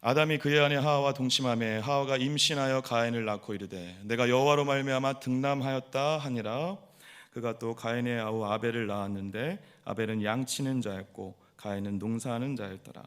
아담이 그의 아내 하와와 동침하매 하와가 임신하여 가인을 낳고 이르되 내가 여호와로 말미암아 등남하였다 하니라. 그가 또 가인의 아우 아벨을 낳았는데 아벨은 양치는 자였고 가인은 농사하는 자였더라.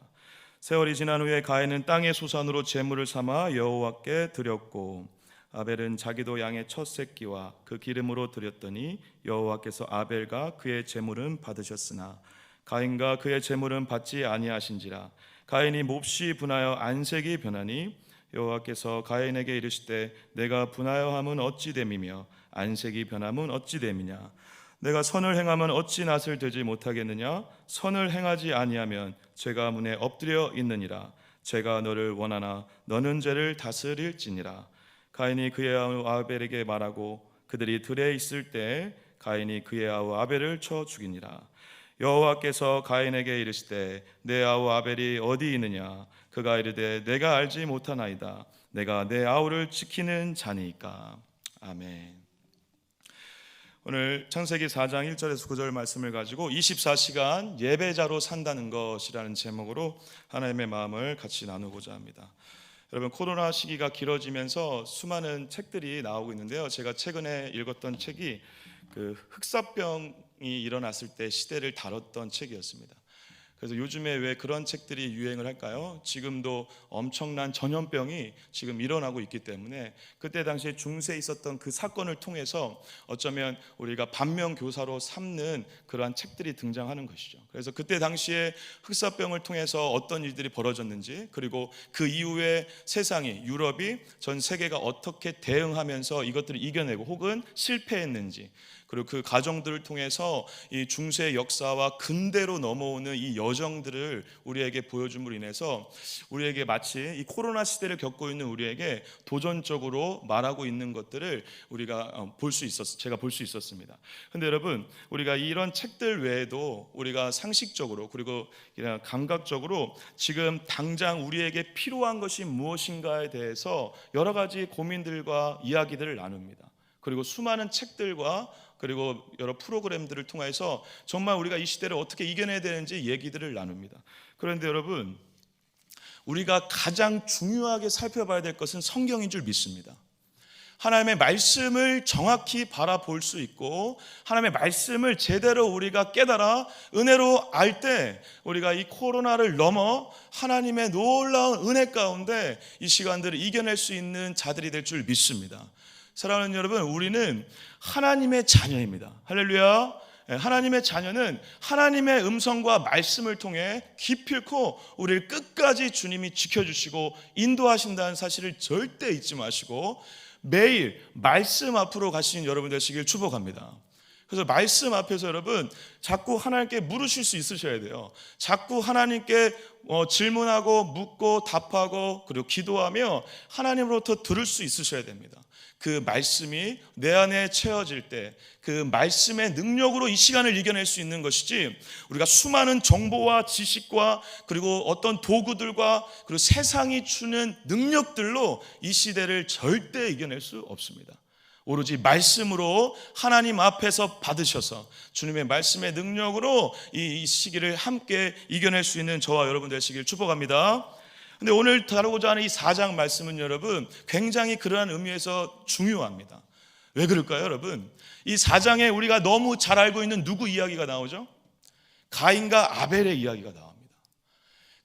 세월이 지난 후에 가인은 땅의 소산으로 제물을 삼아 여호와께 드렸고 아벨은 자기도 양의 첫 새끼와 그 기름으로 드렸더니 여호와께서 아벨과 그의 제물은 받으셨으나 가인과 그의 제물은 받지 아니하신지라. 가인이 몹시 분하여 안색이 변하니 여호와께서 가인에게 이르시되 내가 분하여함은 어찌 됨이며 안색이 변함은 어찌 됨이냐. 내가 선을 행하면 어찌 낯을 들지 못하겠느냐. 선을 행하지 아니하면 죄가 문에 엎드려 있느니라. 죄가 너를 원하나 너는 죄를 다스릴지니라. 가인이 그의 아우 아벨에게 말하고 그들이 들에 있을 때 가인이 그의 아우 아벨을 쳐 죽이니라. 여호와께서 가인에게 이르시되 내 아우 아벨이 어디 있느냐. 그가 이르되 내가 알지 못하나이다. 내가 내 아우를 지키는 자니까. 아멘. 오늘 창세기 4장 1절에서 9절 말씀을 가지고 24시간 예배자로 산다는 것이라는 제목으로 하나님의 마음을 같이 나누고자 합니다. 여러분, 코로나 시기가 길어지면서 수많은 책들이 나오고 있는데요. 제가 최근에 읽었던 책이 그 흑사병이 일어났을 때 시대를 다뤘던 책이었습니다. 그래서 요즘에 왜 그런 책들이 유행을 할까요? 지금도 엄청난 전염병이 지금 일어나고 있기 때문에 그때 당시에 중세에 있었던 그 사건을 통해서 어쩌면 우리가 반면교사로 삼는 그러한 책들이 등장하는 것이죠. 그래서 그때 당시에 흑사병을 통해서 어떤 일들이 벌어졌는지, 그리고 그 이후에 세상이, 유럽이, 전 세계가 어떻게 대응하면서 이것들을 이겨내고 혹은 실패했는지, 그리고 그 과정들을 통해서 이 중세의 역사와 근대로 넘어오는 이 여정들을 우리에게 보여줌으로 인해서 우리에게 마치 이 코로나 시대를 겪고 있는 우리에게 도전적으로 말하고 있는 것들을 우리가 제가 볼 수 있었습니다. 그런데 여러분, 우리가 이런 책들 외에도 우리가 상식적으로 그리고 그냥 감각적으로 지금 당장 우리에게 필요한 것이 무엇인가에 대해서 여러 가지 고민들과 이야기들을 나눕니다. 그리고 수많은 책들과 그리고 여러 프로그램들을 통해서 정말 우리가 이 시대를 어떻게 이겨내야 되는지 얘기들을 나눕니다. 그런데 여러분, 우리가 가장 중요하게 살펴봐야 될 것은 성경인 줄 믿습니다. 하나님의 말씀을 정확히 바라볼 수 있고 하나님의 말씀을 제대로 우리가 깨달아 은혜로 알 때 우리가 이 코로나를 넘어 하나님의 놀라운 은혜 가운데 이 시간들을 이겨낼 수 있는 자들이 될 줄 믿습니다. 사랑하는 여러분, 우리는 하나님의 자녀입니다. 할렐루야. 하나님의 자녀는 하나님의 음성과 말씀을 통해 기필코 우리를 끝까지 주님이 지켜주시고 인도하신다는 사실을 절대 잊지 마시고 매일 말씀 앞으로 가시는 여러분 되시길 축복합니다. 그래서 말씀 앞에서 여러분 자꾸 하나님께 물으실 수 있으셔야 돼요. 자꾸 하나님께 질문하고 묻고 답하고 그리고 기도하며 하나님으로부터 들을 수 있으셔야 됩니다. 그 말씀이 내 안에 채워질 때 그 말씀의 능력으로 이 시간을 이겨낼 수 있는 것이지, 우리가 수많은 정보와 지식과 그리고 어떤 도구들과 그리고 세상이 주는 능력들로 이 시대를 절대 이겨낼 수 없습니다. 오로지 말씀으로 하나님 앞에서 받으셔서 주님의 말씀의 능력으로 이 시기를 함께 이겨낼 수 있는 저와 여러분 되시길 축복합니다. 근데 오늘 다루고자 하는 이 4장 말씀은 여러분 굉장히 그러한 의미에서 중요합니다. 왜 그럴까요, 여러분? 이 4장에 우리가 너무 잘 알고 있는 누구 이야기가 나오죠? 가인과 아벨의 이야기가 나옵니다.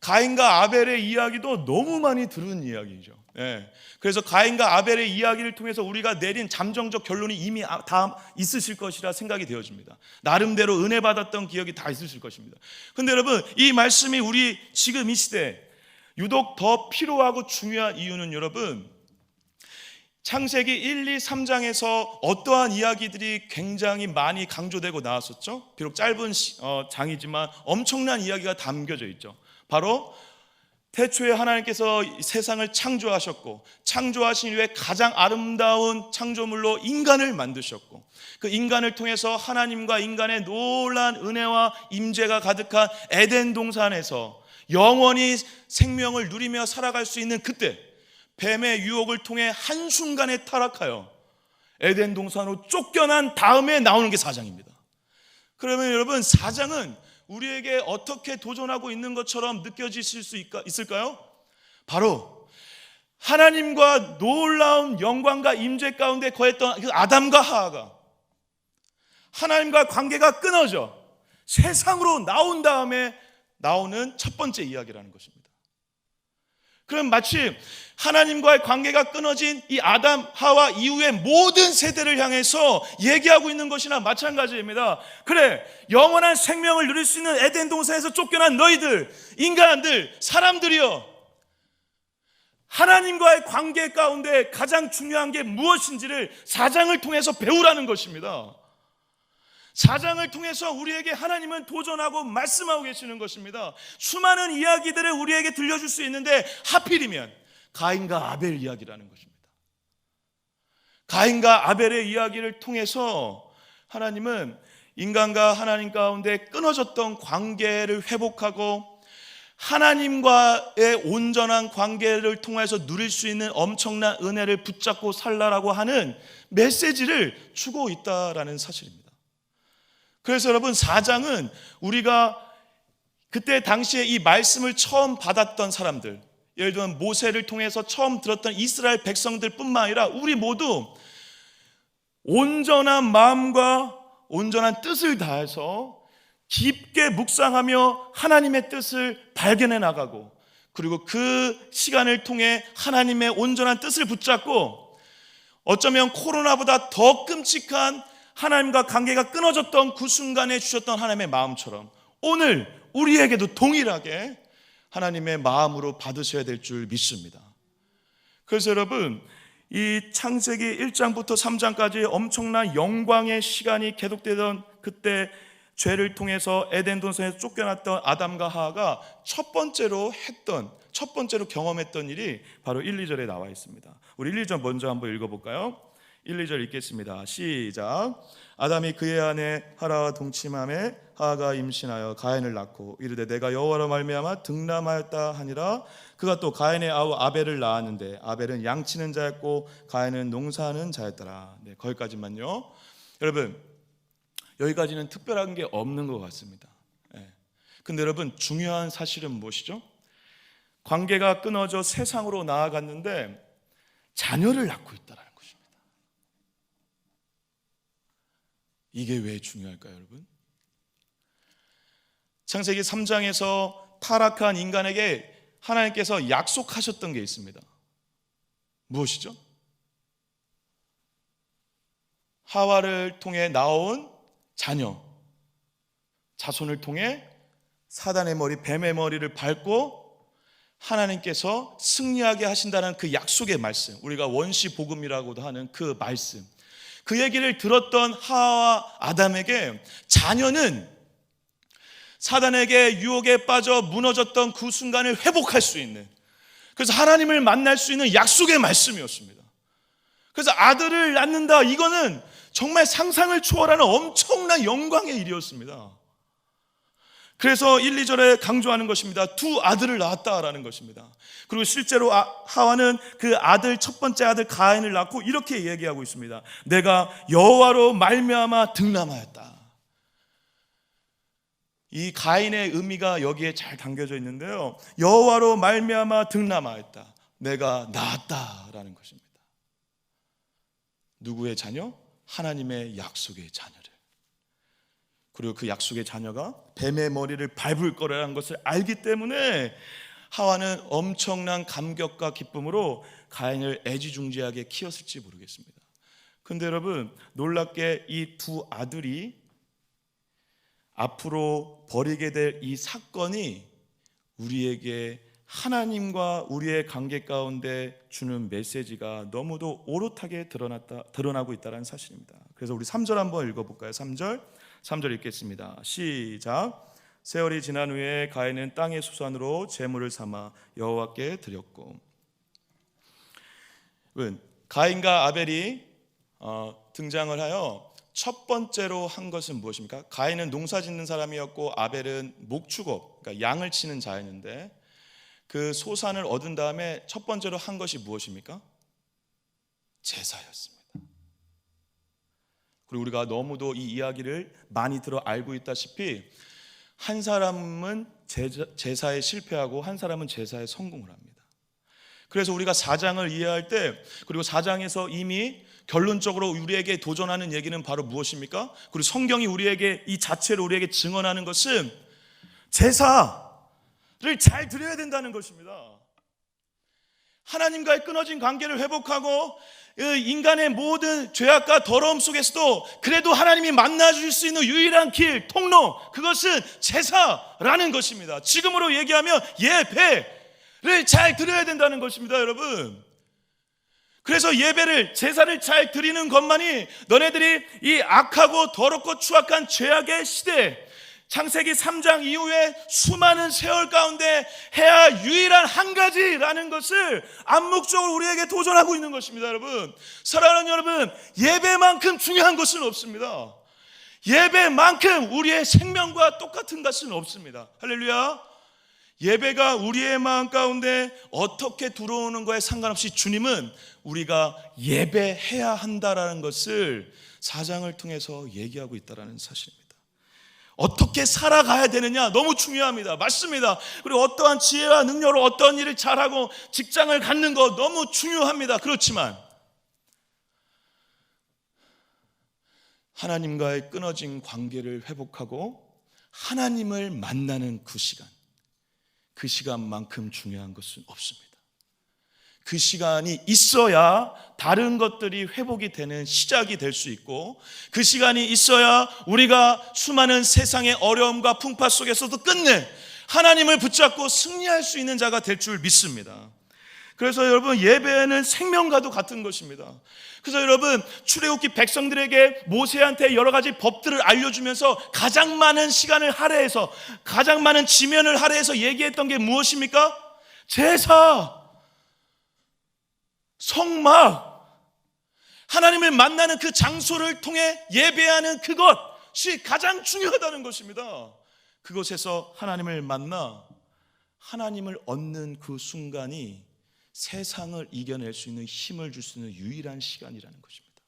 가인과 아벨의 이야기도 너무 많이 들은 이야기죠. 그래서 가인과 아벨의 이야기를 통해서 우리가 내린 잠정적 결론이 이미 다 있으실 것이라 생각이 되어집니다. 나름대로 은혜 받았던 기억이 다 있으실 것입니다. 그런데 여러분, 이 말씀이 우리 지금 이 시대 유독 더 필요하고 중요한 이유는 여러분, 창세기 1, 2, 3장에서 어떠한 이야기들이 굉장히 많이 강조되고 나왔었죠. 비록 짧은 장이지만 엄청난 이야기가 담겨져 있죠. 바로 태초에 하나님께서 세상을 창조하셨고 창조하신 이후에 가장 아름다운 창조물로 인간을 만드셨고 그 인간을 통해서 하나님과 인간의 놀라운 은혜와 임재가 가득한 에덴 동산에서 영원히 생명을 누리며 살아갈 수 있는 그때 뱀의 유혹을 통해 한순간에 타락하여 에덴 동산으로 쫓겨난 다음에 나오는 게 4장입니다. 그러면 여러분, 4장은 우리에게 어떻게 도전하고 있는 것처럼 느껴지실 수 있을까요? 바로 하나님과 놀라운 영광과 임재 가운데 거했던 그 아담과 하와가 하나님과 관계가 끊어져 세상으로 나온 다음에 나오는 첫 번째 이야기라는 것입니다. 그럼 마치 하나님과의 관계가 끊어진 이 아담, 하와 이후의 모든 세대를 향해서 얘기하고 있는 것이나 마찬가지입니다. 그래, 영원한 생명을 누릴 수 있는 에덴 동산에서 쫓겨난 너희들, 인간들, 사람들이여, 하나님과의 관계 가운데 가장 중요한 게 무엇인지를 사장을 통해서 배우라는 것입니다. 사장을 통해서 우리에게 하나님은 도전하고 말씀하고 계시는 것입니다. 수많은 이야기들을 우리에게 들려줄 수 있는데 하필이면 가인과 아벨 이야기라는 것입니다. 가인과 아벨의 이야기를 통해서 하나님은 인간과 하나님 가운데 끊어졌던 관계를 회복하고 하나님과의 온전한 관계를 통해서 누릴 수 있는 엄청난 은혜를 붙잡고 살라라고 하는 메시지를 주고 있다라는 사실입니다. 그래서 여러분, 4장은 우리가 그때 당시에 이 말씀을 처음 받았던 사람들, 예를 들면 모세를 통해서 처음 들었던 이스라엘 백성들 뿐만 아니라 우리 모두 온전한 마음과 온전한 뜻을 다해서 깊게 묵상하며 하나님의 뜻을 발견해 나가고, 그리고 그 시간을 통해 하나님의 온전한 뜻을 붙잡고 어쩌면 코로나보다 더 끔찍한 하나님과 관계가 끊어졌던 그 순간에 주셨던 하나님의 마음처럼 오늘 우리에게도 동일하게 하나님의 마음으로 받으셔야 될 줄 믿습니다. 그래서 여러분, 이 창세기 1장부터 3장까지 엄청난 영광의 시간이 계속되던 그때 죄를 통해서 에덴 동산에서 쫓겨났던 아담과 하와가 첫 번째로 경험했던 일이 바로 1, 2절에 나와 있습니다. 우리 1, 2절 먼저 한번 읽어볼까요? 1, 2절 읽겠습니다. 시작. 아담이 그의 아내 하라와 동침함에 하와가 임신하여 가인을 낳고 이르되 내가 여호와로 말미암아 득남하였다 하니라. 그가 또 가인의 아우 아벨을 낳았는데 아벨은 양치는 자였고 가인은 농사하는 자였더라. 네, 거기까지만요. 여러분, 여기까지는 특별한 게 없는 것 같습니다. 근데 여러분, 중요한 사실은 무엇이죠? 관계가 끊어져 세상으로 나아갔는데 자녀를 낳고 있다라는 것입니다. 이게 왜 중요할까요, 여러분? 창세기 3장에서 타락한 인간에게 하나님께서 약속하셨던 게 있습니다. 무엇이죠? 하와를 통해 나온 자녀, 자손을 통해 사단의 머리, 뱀의 머리를 밟고 하나님께서 승리하게 하신다는 그 약속의 말씀, 우리가 원시 복음이라고도 하는 그 말씀, 그 얘기를 들었던 하와와 아담에게 자녀는 사단에게 유혹에 빠져 무너졌던 그 순간을 회복할 수 있는, 그래서 하나님을 만날 수 있는 약속의 말씀이었습니다. 그래서 아들을 낳는다, 이거는 정말 상상을 초월하는 엄청난 영광의 일이었습니다. 그래서 1, 2절에 강조하는 것입니다. 두 아들을 낳았다라는 것입니다. 그리고 실제로 하와는 그 아들, 첫 번째 아들 가인을 낳고 이렇게 얘기하고 있습니다. 내가 여호와로 말미암아 득남하였다. 이 가인의 의미가 여기에 잘 담겨져 있는데요, 여호와로 말미암아 득남하였다, 내가 낳았다라는 것입니다. 누구의 자녀? 하나님의 약속의 자녀를. 그리고 그 약속의 자녀가 뱀의 머리를 밟을 거라는 것을 알기 때문에 하와는 엄청난 감격과 기쁨으로 가인을 애지중지하게 키웠을지 모르겠습니다. 그런데 여러분, 놀랍게 이 두 아들이 앞으로 벌이게 될 이 사건이 우리에게 하나님과 우리의 관계 가운데 주는 메시지가 너무도 오롯하게 드러나고 있다는 사실입니다. 그래서 우리 3절 한번 읽어볼까요? 3절 읽겠습니다. 시작. 세월이 지난 후에 가인은 땅의 수산으로 제물을 삼아 여호와께 드렸고. 가인과 아벨이 등장을 하여 첫 번째로 한 것은 무엇입니까? 가인은 농사 짓는 사람이었고 아벨은 목축업, 그러니까 양을 치는 자였는데 그 소산을 얻은 다음에 첫 번째로 한 것이 무엇입니까? 제사였습니다. 그리고 우리가 너무도 이 이야기를 많이 들어 알고 있다시피 한 사람은 제사에 실패하고 한 사람은 제사에 성공을 합니다. 그래서 우리가 4장을 이해할 때, 그리고 4장에서 이미 결론적으로 우리에게 도전하는 얘기는 바로 무엇입니까? 그리고 성경이 우리에게 이 자체로 우리에게 증언하는 것은 제사를 잘 드려야 된다는 것입니다. 하나님과의 끊어진 관계를 회복하고 인간의 모든 죄악과 더러움 속에서도 그래도 하나님이 만나줄 수 있는 유일한 길, 통로, 그것은 제사라는 것입니다. 지금으로 얘기하면 예배를 잘 드려야 된다는 것입니다, 여러분. 그래서 예배를, 제사를 잘 드리는 것만이 너네들이 이 악하고 더럽고 추악한 죄악의 시대, 창세기 3장 이후에 수많은 세월 가운데 해야 유일한 한 가지라는 것을 암묵적으로 우리에게 도전하고 있는 것입니다, 여러분. 사랑하는 여러분, 예배만큼 중요한 것은 없습니다. 예배만큼 우리의 생명과 똑같은 것은 없습니다. 할렐루야. 예배가 우리의 마음 가운데 어떻게 들어오는 거에 상관없이 주님은 우리가 예배해야 한다라는 것을 4장을 통해서 얘기하고 있다는 사실입니다. 어떻게 살아가야 되느냐 너무 중요합니다. 맞습니다. 그리고 어떠한 지혜와 능력으로 어떠한 일을 잘하고 직장을 갖는 거 너무 중요합니다. 그렇지만 하나님과의 끊어진 관계를 회복하고 하나님을 만나는 그 시간만큼 중요한 것은 없습니다. 그 시간이 있어야 다른 것들이 회복이 되는 시작이 될 수 있고, 그 시간이 있어야 우리가 수많은 세상의 어려움과 풍파 속에서도 끝내 하나님을 붙잡고 승리할 수 있는 자가 될 줄 믿습니다. 그래서 여러분, 예배는 생명과도 같은 것입니다. 그래서 여러분, 출애굽기 백성들에게 모세한테 여러 가지 법들을 알려주면서 가장 많은 시간을 할애해서, 가장 많은 지면을 할애해서 얘기했던 게 무엇입니까? 제사, 성막, 하나님을 만나는 그 장소를 통해 예배하는 그것이 가장 중요하다는 것입니다. 그곳에서 하나님을 만나 하나님을 얻는 그 순간이 세상을 이겨낼 수 있는 힘을 줄 수 있는 유일한 시간이라는 것입니다.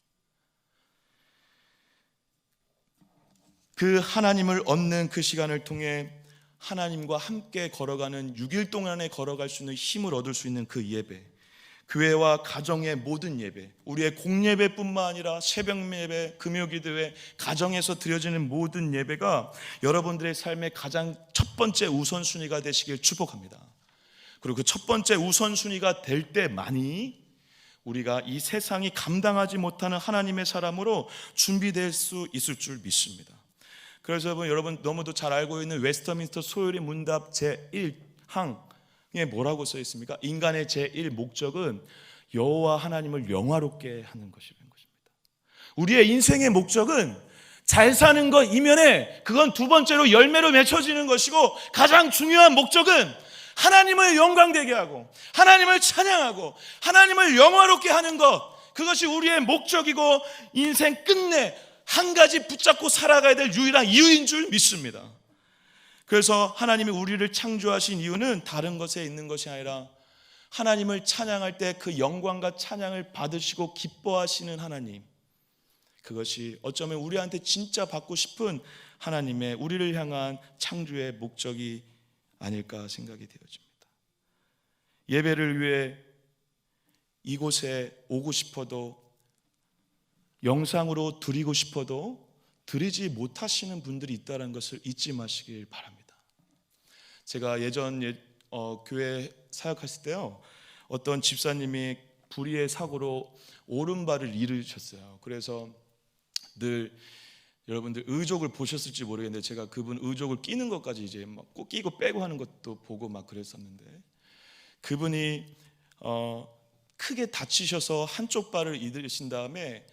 그 하나님을 얻는 그 시간을 통해 하나님과 함께 걸어가는 6일 동안에 걸어갈 수 있는 힘을 얻을 수 있는 그 예배, 교회와 가정의 모든 예배, 우리의 공예배뿐만 아니라 새벽 예배, 금요기도회, 가정에서 드려지는 모든 예배가 여러분들의 삶의 가장 첫 번째 우선순위가 되시길 축복합니다. 그리고 그 첫 번째 우선순위가 될 때만이 우리가 이 세상이 감당하지 못하는 하나님의 사람으로 준비될 수 있을 줄 믿습니다. 그래서 여러분 너무도 잘 알고 있는 웨스터민스터 소요리 문답 제1항에 뭐라고 써 있습니까? 인간의 제1 목적은 여호와 하나님을 영화롭게 하는 것이라는 것입니다. 우리의 인생의 목적은 잘 사는 것 이면에 그건 두 번째로 열매로 맺혀지는 것이고, 가장 중요한 목적은 하나님을 영광되게 하고 하나님을 찬양하고 하나님을 영화롭게 하는 것, 그것이 우리의 목적이고 인생 끝내 한 가지 붙잡고 살아가야 될 유일한 이유인 줄 믿습니다. 그래서 하나님이 우리를 창조하신 이유는 다른 것에 있는 것이 아니라 하나님을 찬양할 때 그 영광과 찬양을 받으시고 기뻐하시는 하나님, 그것이 어쩌면 우리한테 진짜 받고 싶은 하나님의 우리를 향한 창조의 목적이 아닐까 생각이 되어집니다. 예배를 위해 이곳에 오고 싶어도, 영상으로 드리고 싶어도 드리지 못하시는 분들이 있다는 것을 잊지 마시길 바랍니다. 제가 예전 교회 사역했을 때요, 어떤 집사님이 불의의 사고로 오른발을 잃으셨어요. 그래서 늘 여러분들 의족을 보셨을지 모르겠는데 제가 그분 의족을 끼는 것까지 이제 막 꼭 끼고 빼고 하는 것도 보고 막 그랬었는데, 그분이 크게 다치셔서 한쪽 발을 잃으신 다음에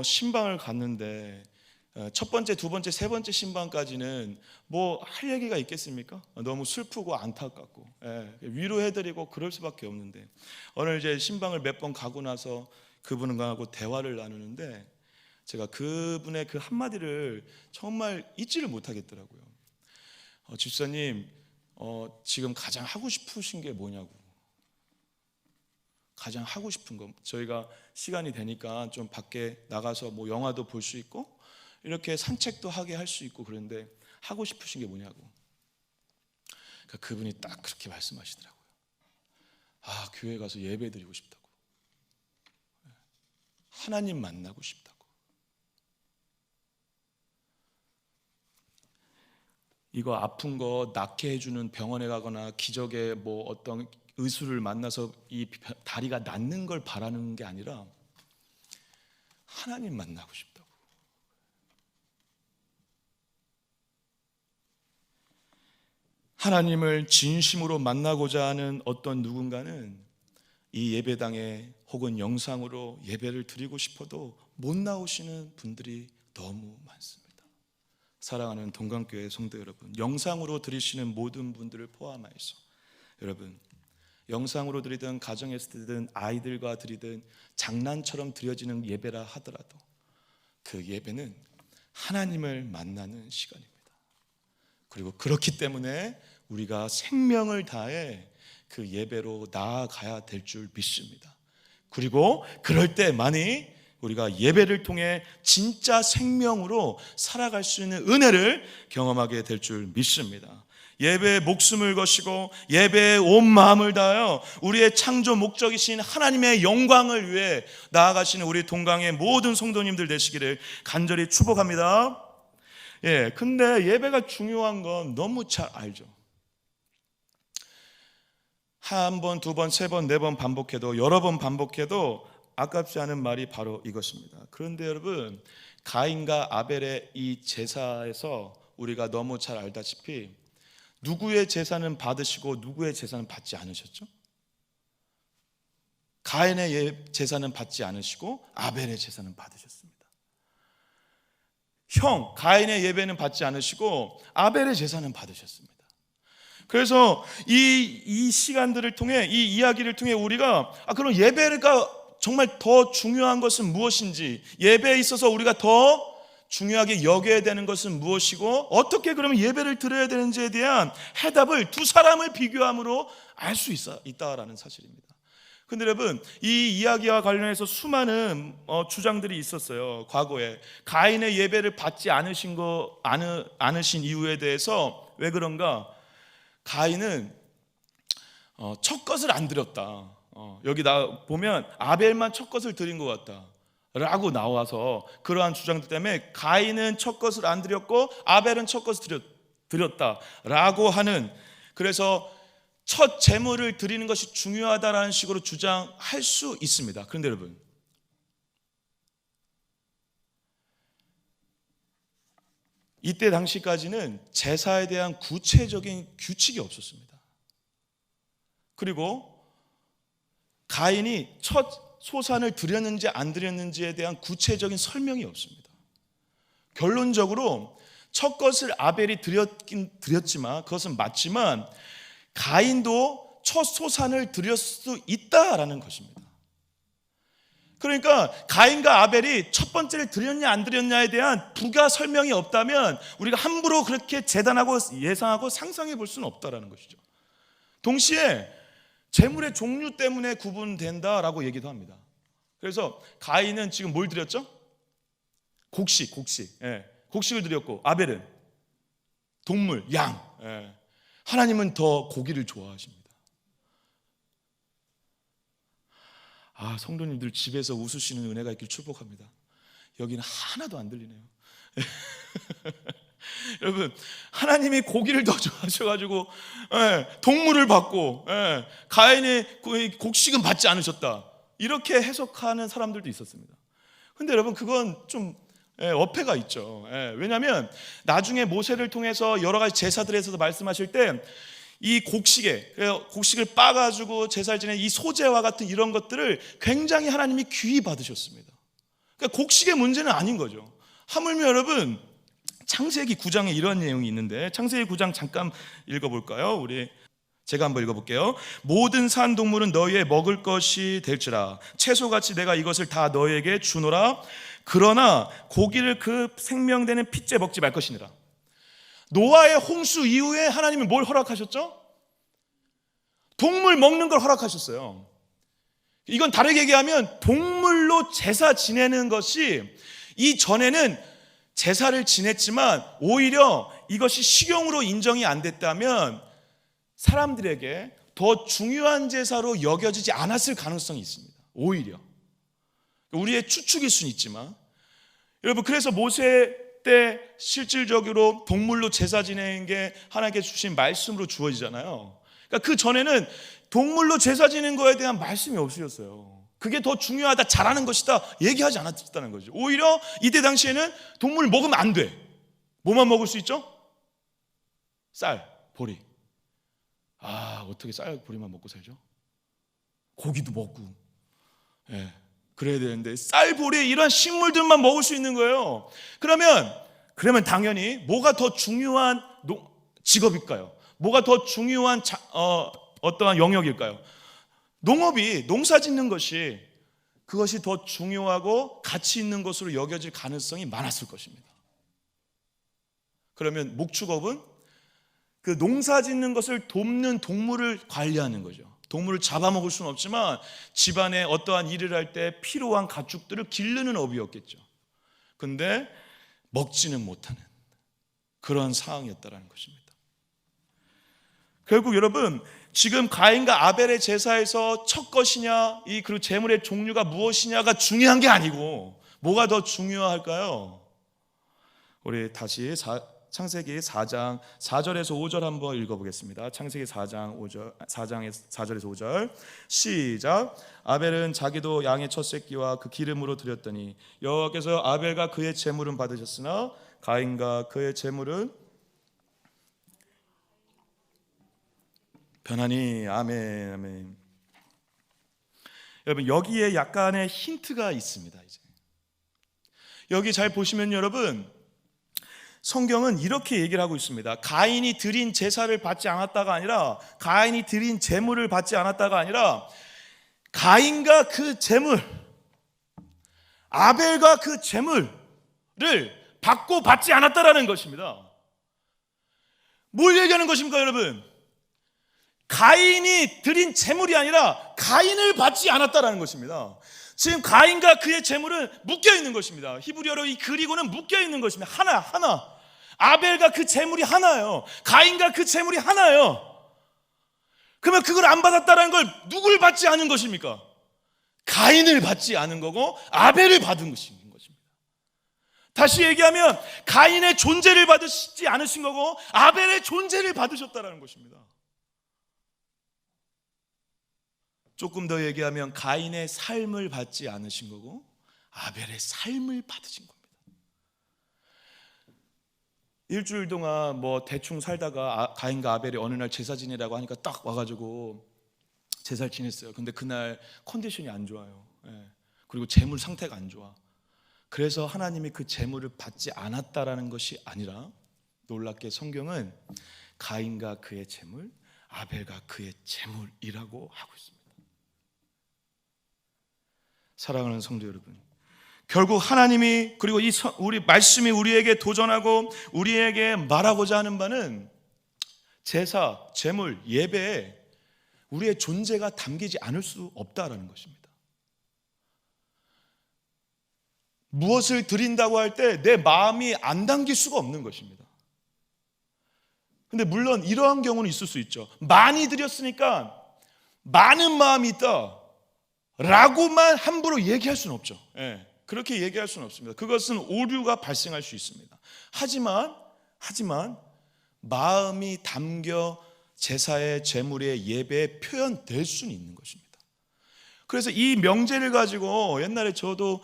신방을 갔는데, 첫 번째, 두 번째, 세 번째 신방까지는 뭐 할 얘기가 있겠습니까? 너무 슬프고 안타깝고, 위로해드리고 그럴 수밖에 없는데, 오늘 이제 신방을 몇 번 가고 나서 그분하고 대화를 나누는데 제가 그분의 그 한마디를 정말 잊지를 못하겠더라고요. 집사님, 지금 가장 하고 싶으신 게 뭐냐고. 가장 하고 싶은 거, 저희가 시간이 되니까 좀 밖에 나가서 뭐 영화도 볼 수 있고 이렇게 산책도 하게 할 수 있고, 그런데 하고 싶으신 게 뭐냐고. 그러니까 그분이 딱 그렇게 말씀하시더라고요. 교회 가서 예배 드리고 싶다고, 하나님 만나고 싶다고. 이거 아픈 거 낫게 해주는 병원에 가거나 기적의 어떤 의술을 만나서 이 다리가 낫는 걸 바라는 게 아니라 하나님 만나고 싶다고. 하나님을 진심으로 만나고자 하는 어떤 누군가는 이 예배당에 혹은 영상으로 예배를 드리고 싶어도 못 나오시는 분들이 너무 많습니다. 사랑하는 동강교회 성도 여러분, 영상으로 드리시는 모든 분들을 포함해서 여러분, 영상으로 드리든 가정에서 드리든 아이들과 드리든 장난처럼 드려지는 예배라 하더라도 그 예배는 하나님을 만나는 시간입니다. 그리고 그렇기 때문에 우리가 생명을 다해 그 예배로 나아가야 될 줄 믿습니다. 그리고 그럴 때만이 우리가 예배를 통해 진짜 생명으로 살아갈 수 있는 은혜를 경험하게 될 줄 믿습니다. 예배에 목숨을 거시고 예배에 온 마음을 다하여 우리의 창조 목적이신 하나님의 영광을 위해 나아가시는 우리 동강의 모든 성도님들 되시기를 간절히 축복합니다. 근데 예배가 중요한 건 너무 잘 알죠. 한 번, 두 번, 세 번, 네 번 반복해도, 여러 번 반복해도 아깝지 않은 말이 바로 이것입니다. 그런데 여러분, 가인과 아벨의 이 제사에서 우리가 너무 잘 알다시피 누구의 제사는 받으시고 누구의 제사는 받지 않으셨죠? 가인의 제사는 받지 않으시고 아벨의 제사는 받으셨습니다. 가인의 예배는 받지 않으시고 아벨의 제사는 받으셨습니다. 그래서 이 시간들을 통해, 이 이야기를 통해 우리가 그럼 예배가 정말 더 중요한 것은 무엇인지, 예배에 있어서 우리가 더 중요하게 여겨야 되는 것은 무엇이고 어떻게 그러면 예배를 드려야 되는지에 대한 해답을 두 사람을 비교함으로 알 수 있다라는 사실입니다. 근데 여러분, 이 이야기와 관련해서 수많은 주장들이 있었어요. 과거에 가인의 예배를 받지 않으신 이유에 대해서 왜 그런가? 가인은 첫 것을 안 드렸다. 여기 보면 아벨만 첫 것을 드린 것 같다 라고 나와서 그러한 주장들 때문에 가인은 첫 것을 안 드렸고 아벨은 첫 것을 드렸다 라고 하는, 그래서 첫 제물을 드리는 것이 중요하다라는 식으로 주장할 수 있습니다. 그런데 여러분, 이때 당시까지는 제사에 대한 구체적인 규칙이 없었습니다. 그리고 가인이 첫 소산을 드렸는지 안 드렸는지에 대한 구체적인 설명이 없습니다. 결론적으로 첫 것을 아벨이 드렸지만, 그것은 맞지만 가인도 첫 소산을 드릴 수 있다라는 것입니다. 그러니까 가인과 아벨이 첫 번째를 드렸냐 안 드렸냐에 대한 부가 설명이 없다면 우리가 함부로 그렇게 재단하고 예상하고 상상해 볼 수는 없다라는 것이죠. 동시에 제물의 종류 때문에 구분된다라고 얘기도 합니다. 그래서 가인은 지금 뭘 드렸죠? 곡식. 곡식을 드렸고 아벨은 동물, 양. 하나님은 더 고기를 좋아하십니다. 성도님들 집에서 웃으시는 은혜가 있길 축복합니다. 여기는 하나도 안 들리네요. 여러분, 하나님이 고기를 더 좋아하셔가지고 동물을 받고 가인의 곡식은 받지 않으셨다, 이렇게 해석하는 사람들도 있었습니다. 근데 여러분, 그건 좀 어폐가 있죠. 왜냐하면 나중에 모세를 통해서 여러 가지 제사들에서도 말씀하실 때 이 곡식을 빻아가지고 제사를 지내는 이 소재와 같은 이런 것들을 굉장히 하나님이 귀히 받으셨습니다. 그러니까 곡식의 문제는 아닌 거죠. 하물며 여러분, 창세기 9장에 이런 내용이 있는데, 창세기 9장 잠깐 읽어볼까요? 제가 한번 읽어볼게요. 모든 산 동물은 너희의 먹을 것이 될지라, 채소같이 내가 이것을 다 너희에게 주노라. 그러나 고기를 그 생명되는 핏째 먹지 말 것이니라. 노아의 홍수 이후에 하나님이 뭘 허락하셨죠? 동물 먹는 걸 허락하셨어요. 이건 다르게 얘기하면 동물로 제사 지내는 것이, 이전에는 제사를 지냈지만 오히려 이것이 식용으로 인정이 안 됐다면 사람들에게 더 중요한 제사로 여겨지지 않았을 가능성이 있습니다. 오히려 우리의 추측일 수는 있지만, 여러분, 그래서 모세 때 실질적으로 동물로 제사 지내는 게 하나님께서 주신 말씀으로 주어지잖아요. 그러니까 그 전에는 동물로 제사 지내는 거에 대한 말씀이 없으셨어요. 그게 더 중요하다, 잘하는 것이다 얘기하지 않았다는 거죠. 오히려 이때 당시에는 동물 먹으면 안 돼. 뭐만 먹을 수 있죠? 쌀, 보리. 어떻게 쌀, 보리만 먹고 살죠? 고기도 먹고, 그래야 되는데 쌀, 보리 이런 식물들만 먹을 수 있는 거예요. 그러면 당연히 뭐가 더 중요한 직업일까요? 뭐가 더 중요한 어떠한 영역일까요? 농업이, 농사 짓는 것이, 그것이 더 중요하고 가치 있는 것으로 여겨질 가능성이 많았을 것입니다. 그러면 목축업은 그 농사 짓는 것을 돕는 동물을 관리하는 거죠. 동물을 잡아먹을 수는 없지만 집안에 어떠한 일을 할 때 필요한 가축들을 기르는 업이었겠죠. 근데 먹지는 못하는 그런 상황이었다는 것입니다. 결국 여러분, 지금 가인과 아벨의 제사에서 첫 것이냐, 그리고 제물의 종류가 무엇이냐가 중요한 게 아니고 뭐가 더 중요할까요? 우리 다시 창세기 4장 4절에서 5절 한번 읽어보겠습니다. 창세기 4장 4절에서 5절 시작. 아벨은 자기도 양의 첫 새끼와 그 기름으로 드렸더니 여호와께서 아벨과 그의 제물은 받으셨으나 가인과 그의 제물은 변하니. 아멘, 아멘. 여러분, 여기에 약간의 힌트가 있습니다. 이제 여기 잘 보시면 여러분, 성경은 이렇게 얘기를 하고 있습니다. 가인이 드린 제사를 받지 않았다가 아니라, 가인이 드린 제물을 받지 않았다가 아니라, 가인과 그 제물, 아벨과 그 제물을 받고 받지 않았다라는 것입니다. 뭘 얘기하는 것입니까, 여러분? 가인이 드린 제물이 아니라 가인을 받지 않았다라는 것입니다. 지금 가인과 그의 제물은 묶여 있는 것입니다. 히브리어로 이 그리고는 묶여 있는 것입니다. 하나. 아벨과 그 제물이 하나예요. 가인과 그 제물이 하나예요. 그러면 그걸 안 받았다라는 걸 누굴 받지 않은 것입니까? 가인을 받지 않은 거고 아벨을 받은 것입니다. 다시 얘기하면 가인의 존재를 받으시지 않으신 거고 아벨의 존재를 받으셨다라는 것입니다. 조금 더 얘기하면 가인의 삶을 받지 않으신 거고 아벨의 삶을 받으신 겁니다. 일주일 동안 대충 살다가 가인과 아벨이 어느 날 제사 지내라고 하니까 딱 와가지고 제사를 지냈어요. 근데 그날 컨디션이 안 좋아요. 그리고 재물 상태가 안 좋아. 그래서 하나님이 그 재물을 받지 않았다라는 것이 아니라, 놀랍게 성경은 가인과 그의 재물, 아벨과 그의 재물이라고 하고 있습니다. 사랑하는 성도 여러분, 결국 하나님이, 그리고 우리 말씀이 우리에게 도전하고 우리에게 말하고자 하는 바는 제사, 제물, 예배에 우리의 존재가 담기지 않을 수 없다라는 것입니다. 무엇을 드린다고 할 때 내 마음이 안 담길 수가 없는 것입니다. 근데 물론 이러한 경우는 있을 수 있죠. 많이 드렸으니까 많은 마음이 있다 라고만 함부로 얘기할 수는 없죠. 그렇게 얘기할 수는 없습니다. 그것은 오류가 발생할 수 있습니다. 하지만 마음이 담겨 제사의 제물의 예배에 표현될 수는 있는 것입니다. 그래서 이 명제를 가지고 옛날에 저도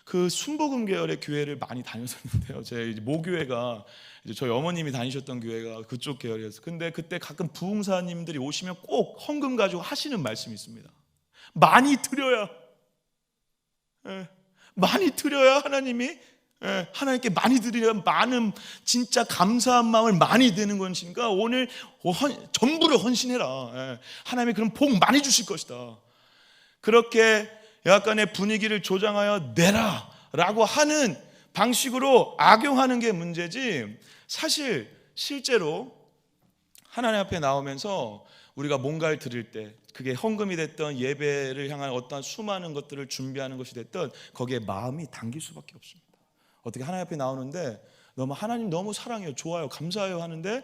그 순복음 계열의 교회를 많이 다녔었는데요. 제 모교회가 저희 어머님이 다니셨던 교회가 그쪽 계열이었어요. 근데 그때 가끔 부흥사님들이 오시면 꼭 헌금 가지고 하시는 말씀이 있습니다. 많이 드려야, 많이 드려야 하나님이, 하나님께 많이 드려야 많은 진짜 감사한 마음을 많이 드는 것이니까 오늘 전부를 헌신해라. 하나님이 그런 복 많이 주실 것이다. 그렇게 약간의 분위기를 조장하여 내라 라고 하는 방식으로 악용하는 게 문제지, 사실 실제로 하나님 앞에 나오면서 우리가 뭔가를 드릴 때, 그게 헌금이 됐던 예배를 향한 어떤 수많은 것들을 준비하는 것이 됐던, 거기에 마음이 담길 수밖에 없습니다. 어떻게 하나님 앞에 나오는데 하나님 너무 사랑해요, 좋아요, 감사해요 하는데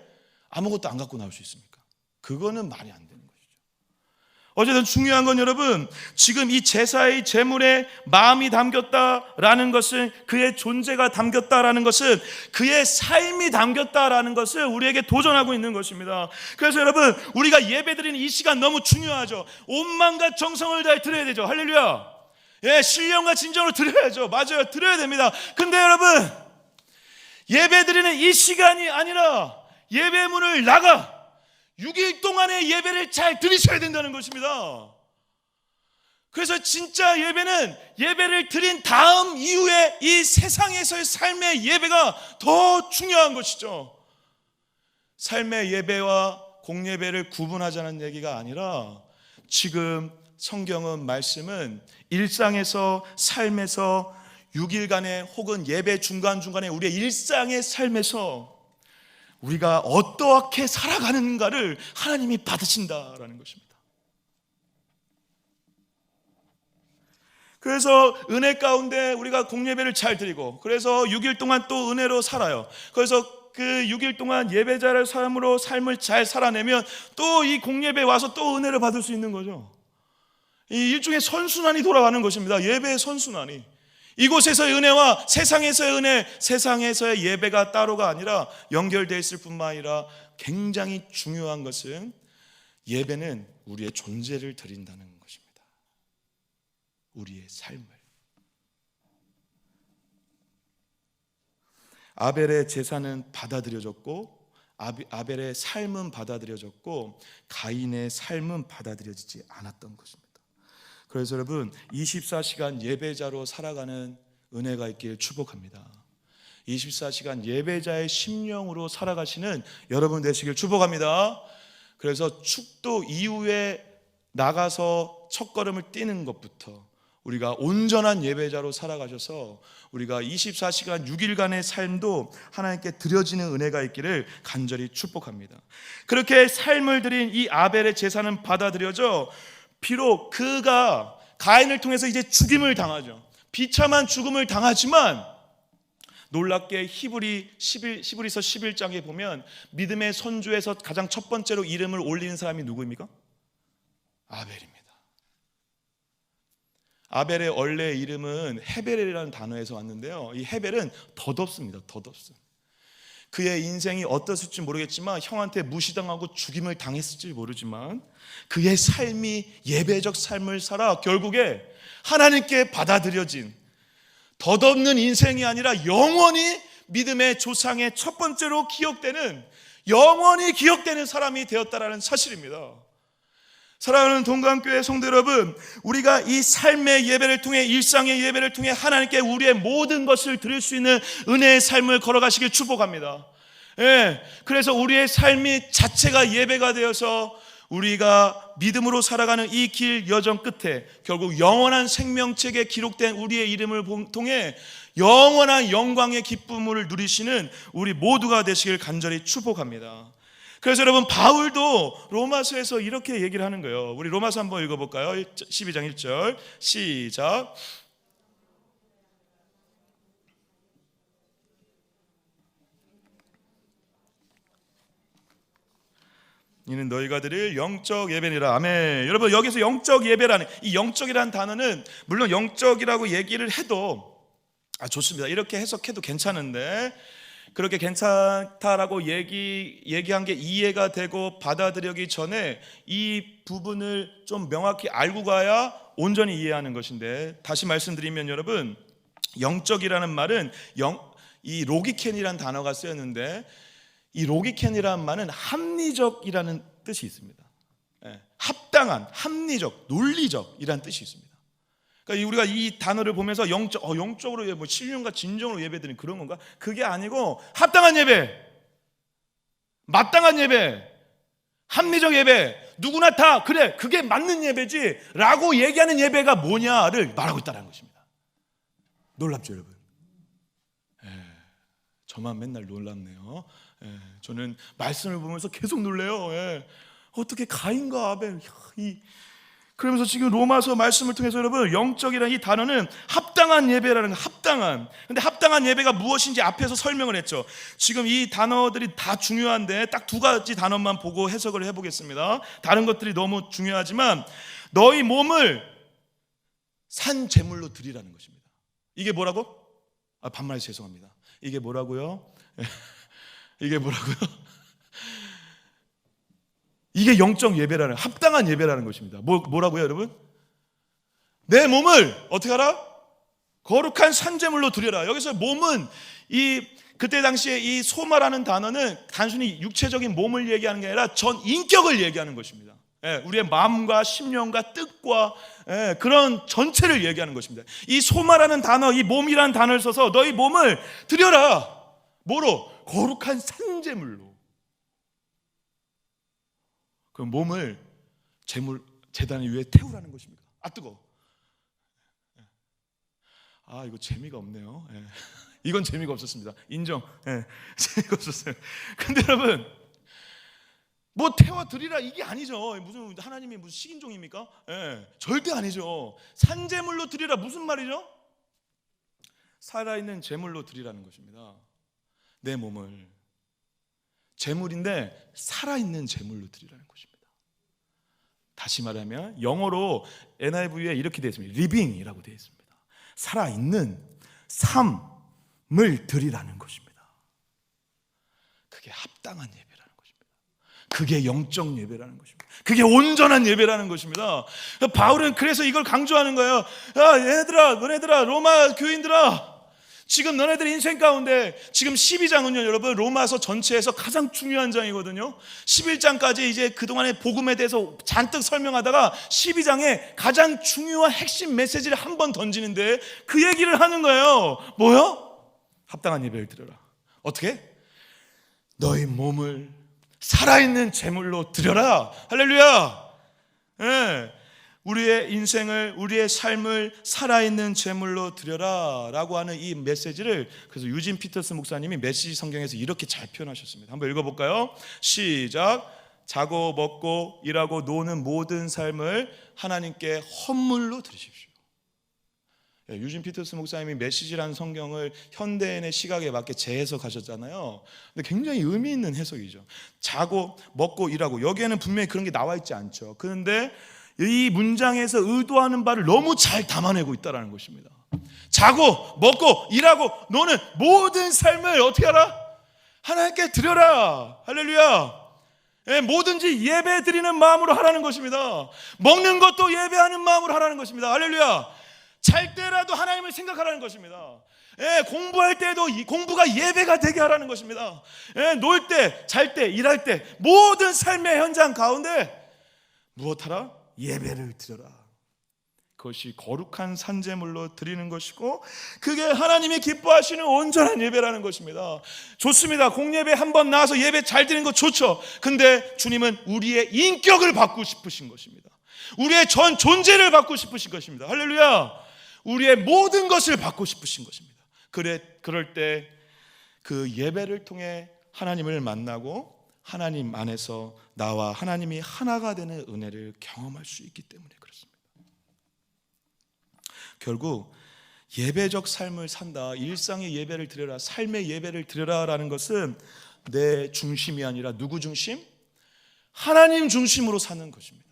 아무것도 안 갖고 나올 수 있습니까? 그거는 말이 안 되는 것이죠. 어쨌든 중요한 건 여러분, 지금 이 제사의 제물에 마음이 담겼다라는 것은, 그의 존재가 담겼다라는 것은, 그의 삶이 담겼다라는 것을 우리에게 도전하고 있는 것입니다. 그래서 여러분, 우리가 예배드리는 이 시간 너무 중요하죠. 온 마음과 정성을 다해 드려야 되죠. 할렐루야. 예, 신령과 진정으로 드려야죠. 맞아요, 드려야 됩니다. 근데 여러분, 예배드리는 이 시간이 아니라 예배문을 나가 6일 동안의 예배를 잘 드리셔야 된다는 것입니다. 그래서 진짜 예배는 예배를 드린 다음 이후에 이 세상에서의 삶의 예배가 더 중요한 것이죠. 삶의 예배와 공예배를 구분하자는 얘기가 아니라, 지금 성경은, 말씀은 일상에서, 삶에서 6일간의 혹은 예배 중간중간에 우리의 일상의 삶에서 우리가 어떻게 살아가는가를 하나님이 받으신다라는 것입니다. 그래서 은혜 가운데 우리가 공예배를 잘 드리고, 그래서 6일 동안 또 은혜로 살아요. 그래서 그 6일 동안 예배자의 삶으로 삶을 잘 살아내면 또 이 공예배에 와서 또 은혜를 받을 수 있는 거죠. 이 일종의 선순환이 돌아가는 것입니다. 예배의 선순환이. 이곳에서의 은혜와 세상에서의 은혜, 세상에서의 예배가 따로가 아니라 연결되어 있을 뿐만 아니라, 굉장히 중요한 것은 예배는 우리의 존재를 드린다는 것입니다. 우리의 삶을. 아벨의 제사는 받아들여졌고, 아벨의 삶은 받아들여졌고, 가인의 삶은 받아들여지지 않았던 것입니다. 그래서 여러분, 24시간 예배자로 살아가는 은혜가 있길 축복합니다. 24시간 예배자의 심령으로 살아가시는 여러분 되시길 축복합니다. 그래서 축도 이후에 나가서 첫걸음을 띄는 것부터 우리가 온전한 예배자로 살아가셔서 우리가 24시간 6일간의 삶도 하나님께 드려지는 은혜가 있기를 간절히 축복합니다. 그렇게 삶을 드린 이 아벨의 제사는 받아들여져, 비록 그가 가인을 통해서 이제 죽임을 당하죠. 비참한 죽음을 당하지만, 놀랍게 히브리서 11장에 보면 믿음의 선조에서 가장 첫 번째로 이름을 올리는 사람이 누구입니까? 아벨입니다. 아벨의 원래 이름은 헤벨이라는 단어에서 왔는데요, 이 헤벨은 덧없습니다. 덧없어. 그의 인생이 어떻을지 모르겠지만, 형한테 무시당하고 죽임을 당했을지 모르지만, 그의 삶이 예배적 삶을 살아 결국에 하나님께 받아들여진, 덧없는 인생이 아니라 영원히 믿음의 조상의 첫 번째로 기억되는, 영원히 기억되는 사람이 되었다라는 사실입니다. 사랑하는 동강교회 성도 여러분, 우리가 이 삶의 예배를 통해, 일상의 예배를 통해 하나님께 우리의 모든 것을 드릴 수 있는 은혜의 삶을 걸어가시길 축복합니다. 예, 그래서 우리의 삶이 자체가 예배가 되어서 우리가 믿음으로 살아가는 이 길 여정 끝에 결국 영원한 생명책에 기록된 우리의 이름을 통해 영원한 영광의 기쁨을 누리시는 우리 모두가 되시길 간절히 축복합니다. 그래서 여러분, 바울도 로마서에서 이렇게 얘기를 하는 거예요. 우리 로마서 한번 읽어볼까요? 12장 1절 시작. 이는 너희가 드릴 영적 예배니라. 아멘. 여러분, 여기서 영적 예배라는, 이 영적이라는 단어는 물론 영적이라고 얘기를 해도 좋습니다. 이렇게 해석해도 괜찮은데, 그렇게 괜찮다라고 얘기한 게 이해가 되고 받아들여기 전에 이 부분을 좀 명확히 알고 가야 온전히 이해하는 것인데, 다시 말씀드리면 여러분, 영적이라는 말은 이 로기켄이라는 단어가 쓰였는데, 이 로기켄이라는 말은 합리적이라는 뜻이 있습니다. 합당한, 합리적, 논리적이라는 뜻이 있습니다. 그러니까 우리가 이 단어를 보면서 영적으로 뭐 신령과 진정으로 예배드리는 그런 건가? 그게 아니고 합당한 예배, 마땅한 예배, 합리적 예배, 누구나 다 그래, 그게 맞는 예배지 라고 얘기하는 예배가 뭐냐를 말하고 있다는 것입니다. 놀랍죠 여러분? 저만 맨날 놀랍네요. 저는 말씀을 보면서 계속 놀래요. 어떻게 가인과 아벨, 그러면서 지금 로마서 말씀을 통해서 여러분, 영적이라는 이 단어는 합당한 예배라는 거, 합당한. 근데 합당한 예배가 무엇인지 앞에서 설명을 했죠. 지금 이 단어들이 다 중요한데 딱 두 가지 단어만 보고 해석을 해보겠습니다. 다른 것들이 너무 중요하지만, 너희 몸을 산 제물로 드리라는 것입니다. 이게 뭐라고? 반말해서 죄송합니다. 이게 뭐라고요? 이게 뭐라고요? 이게 영적 예배라는, 합당한 예배라는 것입니다. 뭐라고요, 여러분? 내 몸을 어떻게 하라? 거룩한 산제물로 드려라. 여기서 몸은 그때 당시에 이 소마라는 단어는 단순히 육체적인 몸을 얘기하는 게 아니라 전 인격을 얘기하는 것입니다. 우리의 마음과 심령과 뜻과 그런 전체를 얘기하는 것입니다. 이 소마라는 단어, 이 몸이라는 단어를 써서 너희 몸을 드려라. 뭐로? 거룩한 산제물로. 그 몸을 제단 위에 태우라는 것입니다. 뜨거워. 이거 재미가 없네요. 이건 재미가 없었습니다. 인정. 재미가 없었어요. 근데 여러분, 뭐 태워드리라 이게 아니죠. 무슨 하나님이 무슨 식인종입니까? 절대 아니죠. 산제물로 드리라 무슨 말이죠? 살아있는 제물로 드리라는 것입니다. 내 몸을 제물인데 살아있는 제물로 드리라는 것입니다. 다시 말하면 영어로 NIV에 이렇게 되어 있습니다. living이라고 되어 있습니다. 살아있는 삶을 드리라는 것입니다. 그게 합당한 예배라는 것입니다. 그게 영적 예배라는 것입니다. 그게 온전한 예배라는 것입니다. 바울은 그래서 이걸 강조하는 거예요. 너네들아, 로마 교인들아, 지금 너네들 인생 가운데 지금 12장은요, 여러분, 로마서 전체에서 가장 중요한 장이거든요. 11장까지 이제 그동안의 복음에 대해서 잔뜩 설명하다가 12장에 가장 중요한 핵심 메시지를 한 번 던지는데 그 얘기를 하는 거예요. 뭐요? 합당한 예배를 드려라. 어떻게? 너희 몸을 살아있는 제물로 드려라. 할렐루야. 우리의 인생을, 우리의 삶을 살아있는 제물로 드려라 라고 하는 이 메시지를, 그래서 유진 피터스 목사님이 메시지 성경에서 이렇게 잘 표현하셨습니다. 한번 읽어볼까요? 시작. 자고 먹고 일하고 노는 모든 삶을 하나님께 헌물로 드리십시오. 유진 피터스 목사님이 메시지라는 성경을 현대인의 시각에 맞게 재해석하셨잖아요. 근데 굉장히 의미 있는 해석이죠. 자고 먹고 일하고, 여기에는 분명히 그런 게 나와 있지 않죠. 그런데 이 문장에서 의도하는 바를 너무 잘 담아내고 있다는 것입니다. 자고 먹고 일하고 노는 모든 삶을 어떻게 하라? 하나님께 드려라. 할렐루야. 뭐든지 예배 드리는 마음으로 하라는 것입니다. 먹는 것도 예배하는 마음으로 하라는 것입니다. 할렐루야. 잘 때라도 하나님을 생각하라는 것입니다. 공부할 때도 공부가 예배가 되게 하라는 것입니다. 놀 때, 잘 때, 일할 때 모든 삶의 현장 가운데 무엇하라? 예배를 드려라. 그것이 거룩한 산제물로 드리는 것이고, 그게 하나님이 기뻐하시는 온전한 예배라는 것입니다. 좋습니다. 공예배 한번 나와서 예배 잘 드리는 거 좋죠. 근데 주님은 우리의 인격을 받고 싶으신 것입니다. 우리의 전 존재를 받고 싶으신 것입니다. 할렐루야. 우리의 모든 것을 받고 싶으신 것입니다. 그럴 때 그 예배를 통해 하나님을 만나고 하나님 안에서 나와 하나님이 하나가 되는 은혜를 경험할 수 있기 때문에 그렇습니다. 결국 예배적 삶을 산다, 일상의 예배를 드려라, 삶의 예배를 드려라라는 것은 내 중심이 아니라 누구 중심? 하나님 중심으로 사는 것입니다.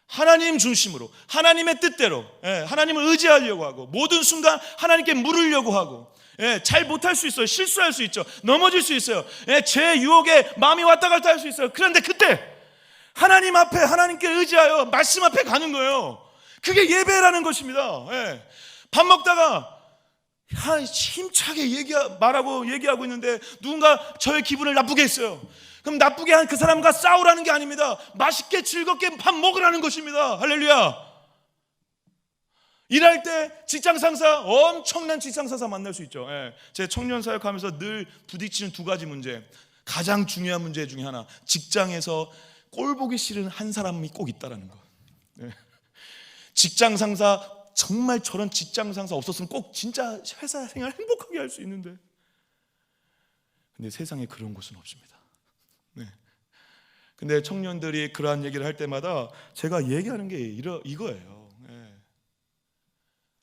하나님 중심으로, 하나님의 뜻대로, 하나님을 의지하려고 하고, 모든 순간 하나님께 물으려고 하고, 잘 못할 수 있어요. 실수할 수 있죠. 넘어질 수 있어요. 죄 유혹에 마음이 왔다 갔다 할 수 있어요. 그런데 그때 하나님 앞에, 하나님께 의지하여 말씀 앞에 가는 거예요. 그게 예배라는 것입니다. 밥 먹다가 힘차게 얘기하고 있는데 누군가 저의 기분을 나쁘게 했어요. 그럼 나쁘게 한 그 사람과 싸우라는 게 아닙니다. 맛있게 즐겁게 밥 먹으라는 것입니다. 할렐루야. 일할 때 직장상사, 엄청난 직장상사 만날 수 있죠. 제 청년사역하면서 늘 부딪히는 두 가지 문제, 가장 중요한 문제 중에 하나, 직장에서 꼴 보기 싫은 한 사람이 꼭 있다는 거. 직장상사, 정말 저런 직장상사 없었으면 꼭 진짜 회사 생활 행복하게 할 수 있는데, 근데 세상에 그런 곳은 없습니다. 근데 청년들이 그러한 얘기를 할 때마다 제가 얘기하는 게 이거예요.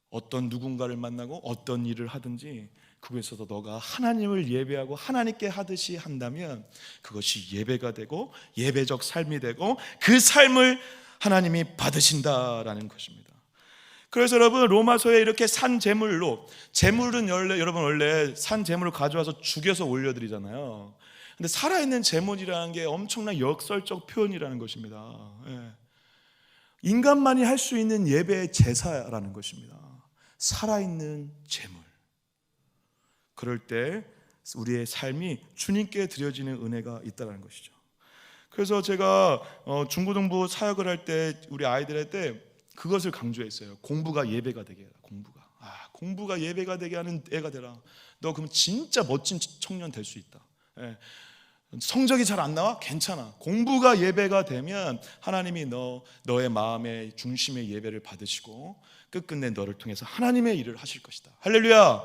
어떤 누군가를 만나고 어떤 일을 하든지 그곳에서도 너가 하나님을 예배하고 하나님께 하듯이 한다면 그것이 예배가 되고 예배적 삶이 되고 그 삶을 하나님이 받으신다라는 것입니다. 그래서 여러분, 로마서에 이렇게 산 제물로, 제물은 여러분 원래 산 제물을 가져와서 죽여서 올려드리잖아요. 근데 살아있는 제물이라는 게 엄청난 역설적 표현이라는 것입니다. 인간만이 할 수 있는 예배의 제사라는 것입니다. 살아있는 제물. 그럴 때 우리의 삶이 주님께 드려지는 은혜가 있다는 것이죠. 그래서 제가 중고등부 사역을 할 때 우리 아이들 할 때 그것을 강조했어요. 공부가 예배가 되게 해라. 공부가 예배가 되게 하는 애가 되라. 너 그럼 진짜 멋진 청년 될 수 있다. 성적이 잘 안 나와? 괜찮아. 공부가 예배가 되면 하나님이 너의 마음의 중심의 예배를 받으시고 끝끝내 너를 통해서 하나님의 일을 하실 것이다. 할렐루야.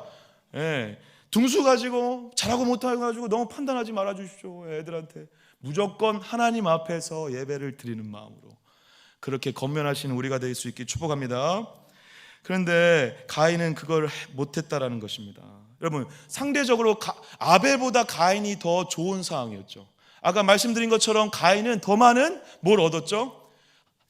등수 가지고 잘하고 못하고 가지고 너무 판단하지 말아 주십시오. 애들한테 무조건 하나님 앞에서 예배를 드리는 마음으로 그렇게 건면하시는 우리가 될 수 있길 축복합니다. 그런데 가인은 그걸 못했다라는 것입니다. 여러분, 상대적으로 아벨보다 가인이 더 좋은 상황이었죠. 아까 말씀드린 것처럼 가인은 더 많은 뭘 얻었죠?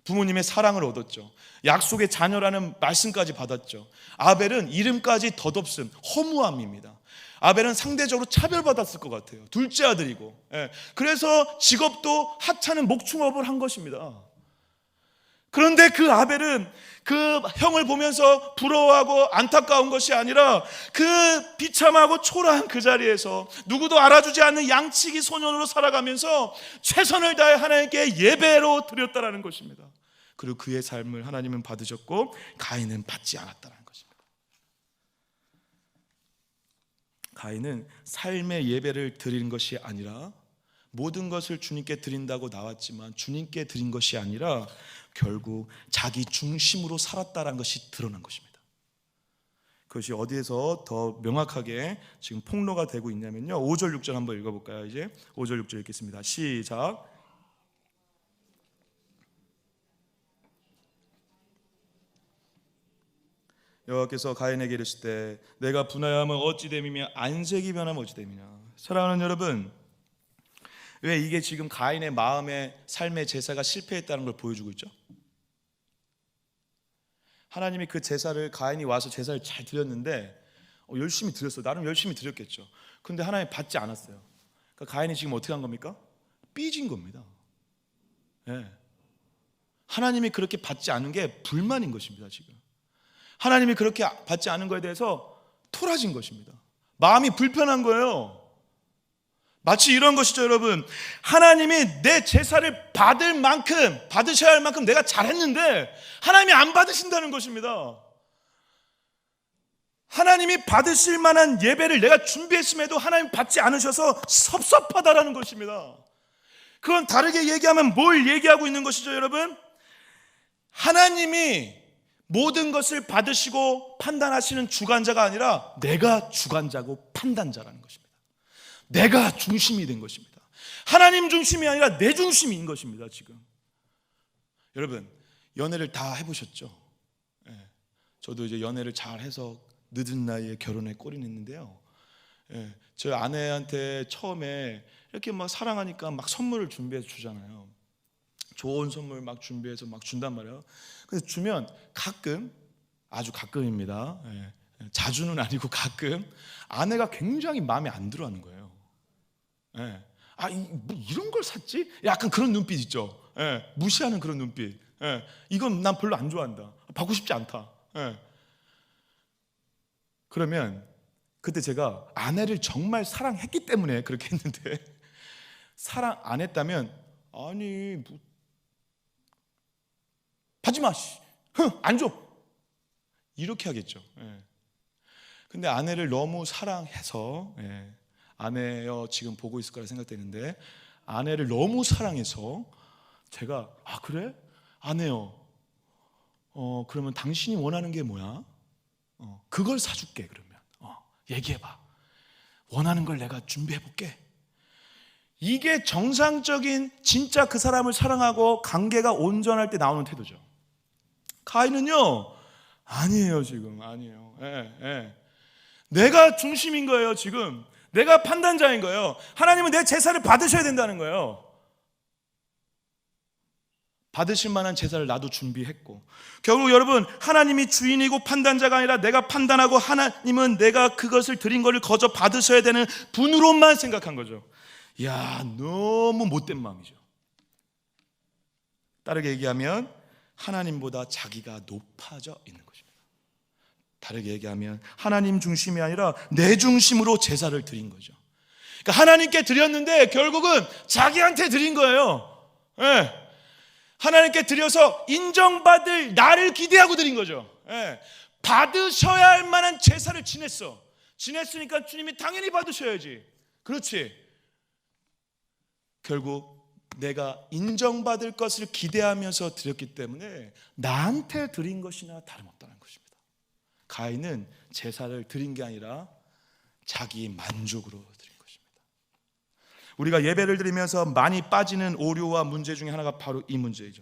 부모님의 사랑을 얻었죠. 약속의 자녀라는 말씀까지 받았죠. 아벨은 이름까지 덧없음, 허무함입니다. 아벨은 상대적으로 차별받았을 것 같아요. 둘째 아들이고. 그래서 직업도 하찮은 목축업을 한 것입니다. 그런데 그 아벨은 그 형을 보면서 부러워하고 안타까운 것이 아니라 그 비참하고 초라한 그 자리에서 누구도 알아주지 않는 양치기 소년으로 살아가면서 최선을 다해 하나님께 예배로 드렸다라는 것입니다. 그리고 그의 삶을 하나님은 받으셨고 가인은 받지 않았다는 것입니다. 가인은 삶의 예배를 드린 것이 아니라 모든 것을 주님께 드린다고 나왔지만 주님께 드린 것이 아니라 결국 자기 중심으로 살았다는 것이 드러난 것입니다. 그것이 어디에서 더 명확하게 지금 폭로가 되고 있냐면요, 5절 6절 한번 읽어볼까요? 이제 5절 6절 읽겠습니다. 시작. 여호와께서 가인에게 이르시되 내가 분하여하면 어찌 됨이며 안색이 변하면 어찌 됨이냐. 사랑하는 여러분, 왜 이게 지금 가인의 마음의 삶의 제사가 실패했다는 걸 보여주고 있죠? 하나님이 그 제사를, 가인이 와서 제사를 잘 드렸는데 열심히 드렸어요. 나름 열심히 드렸겠죠. 근데 하나님 받지 않았어요. 그러니까 가인이 지금 어떻게 한 겁니까? 삐진 겁니다. 하나님이 그렇게 받지 않은 게 불만인 것입니다. 지금 하나님이 그렇게 받지 않은 것에 대해서 토라진 것입니다. 마음이 불편한 거예요. 마치 이런 것이죠, 여러분. 하나님이 내 제사를 받을 만큼, 받으셔야 할 만큼 내가 잘했는데 하나님이 안 받으신다는 것입니다. 하나님이 받으실 만한 예배를 내가 준비했음에도 하나님 받지 않으셔서 섭섭하다라는 것입니다. 그건 다르게 얘기하면 뭘 얘기하고 있는 것이죠, 여러분? 하나님이 모든 것을 받으시고 판단하시는 주관자가 아니라 내가 주관자고 판단자라는 것입니다. 내가 중심이 된 것입니다. 하나님 중심이 아니라 내 중심인 것입니다. 지금 여러분, 연애를 다 해보셨죠? 저도 이제 연애를 잘 해서 늦은 나이에 결혼에 꼴이 냈는데요. 저 아내한테 처음에 이렇게 막 사랑하니까 막 선물을 준비해서 주잖아요. 좋은 선물 막 준비해서 막 준단 말이에요. 그래서 주면 가끔, 아주 가끔입니다. 자주는 아니고 가끔 아내가 굉장히 마음에 안 들어하는 거예요. 뭐 이런 걸 샀지? 약간 그런 눈빛 있죠. 무시하는 그런 눈빛. 이건 난 별로 안 좋아한다. 받고 싶지 않다. 그러면 그때 제가 아내를 정말 사랑했기 때문에 그렇게 했는데 사랑 안 했다면 아니 뭐 받지 마, 안 줘, 이렇게 하겠죠. 근데 아내를 너무 사랑해서, 아내여 지금 보고 있을 거라 생각되는데 아내를 너무 사랑해서 제가 그래? 아내여, 그러면 당신이 원하는 게 뭐야? 그걸 사줄게. 그러면 얘기해봐. 원하는 걸 내가 준비해볼게. 이게 정상적인 진짜 그 사람을 사랑하고 관계가 온전할 때 나오는 태도죠. 가인은요, 아니에요. 지금 아니에요. 내가 중심인 거예요. 지금 내가 판단자인 거예요. 하나님은 내 제사를 받으셔야 된다는 거예요. 받으실 만한 제사를 나도 준비했고, 결국 여러분, 하나님이 주인이고 판단자가 아니라 내가 판단하고 하나님은 내가 그것을 드린 것을 거저 받으셔야 되는 분으로만 생각한 거죠. 이야, 너무 못된 마음이죠. 다르게 얘기하면 하나님보다 자기가 높아져 있는 것입니다. 다르게 얘기하면 하나님 중심이 아니라 내 중심으로 제사를 드린 거죠. 그러니까 하나님께 드렸는데 결국은 자기한테 드린 거예요. 하나님께 드려서 인정받을 나를 기대하고 드린 거죠. 받으셔야 할 만한 제사를 지냈으니까 주님이 당연히 받으셔야지. 그렇지. 결국 내가 인정받을 것을 기대하면서 드렸기 때문에 나한테 드린 것이나 다름없다는 것입니다. 가인은 제사를 드린 게 아니라 자기 만족으로 드린 것입니다. 우리가 예배를 드리면서 많이 빠지는 오류와 문제 중에 하나가 바로 이 문제이죠.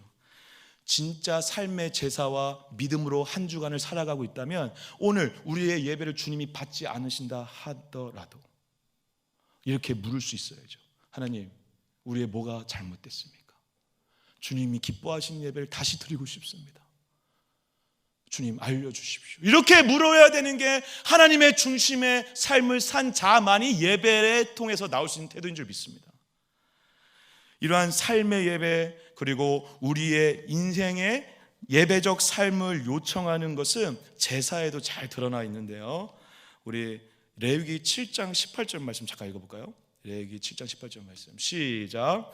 진짜 삶의 제사와 믿음으로 한 주간을 살아가고 있다면 오늘 우리의 예배를 주님이 받지 않으신다 하더라도 이렇게 물을 수 있어야죠. 하나님, 우리의 뭐가 잘못됐습니까? 주님이 기뻐하시는 예배를 다시 드리고 싶습니다. 주님, 알려주십시오. 이렇게 물어야 되는 게 하나님의 중심의 삶을 산 자만이 예배를 통해서 나올 수 있는 태도인 줄 믿습니다. 이러한 삶의 예배, 그리고 우리의 인생의 예배적 삶을 요청하는 것은 제사에도 잘 드러나 있는데요. 우리 레위기 7장 18절 말씀 잠깐 읽어볼까요? 레위기 7장 18절 말씀 시작.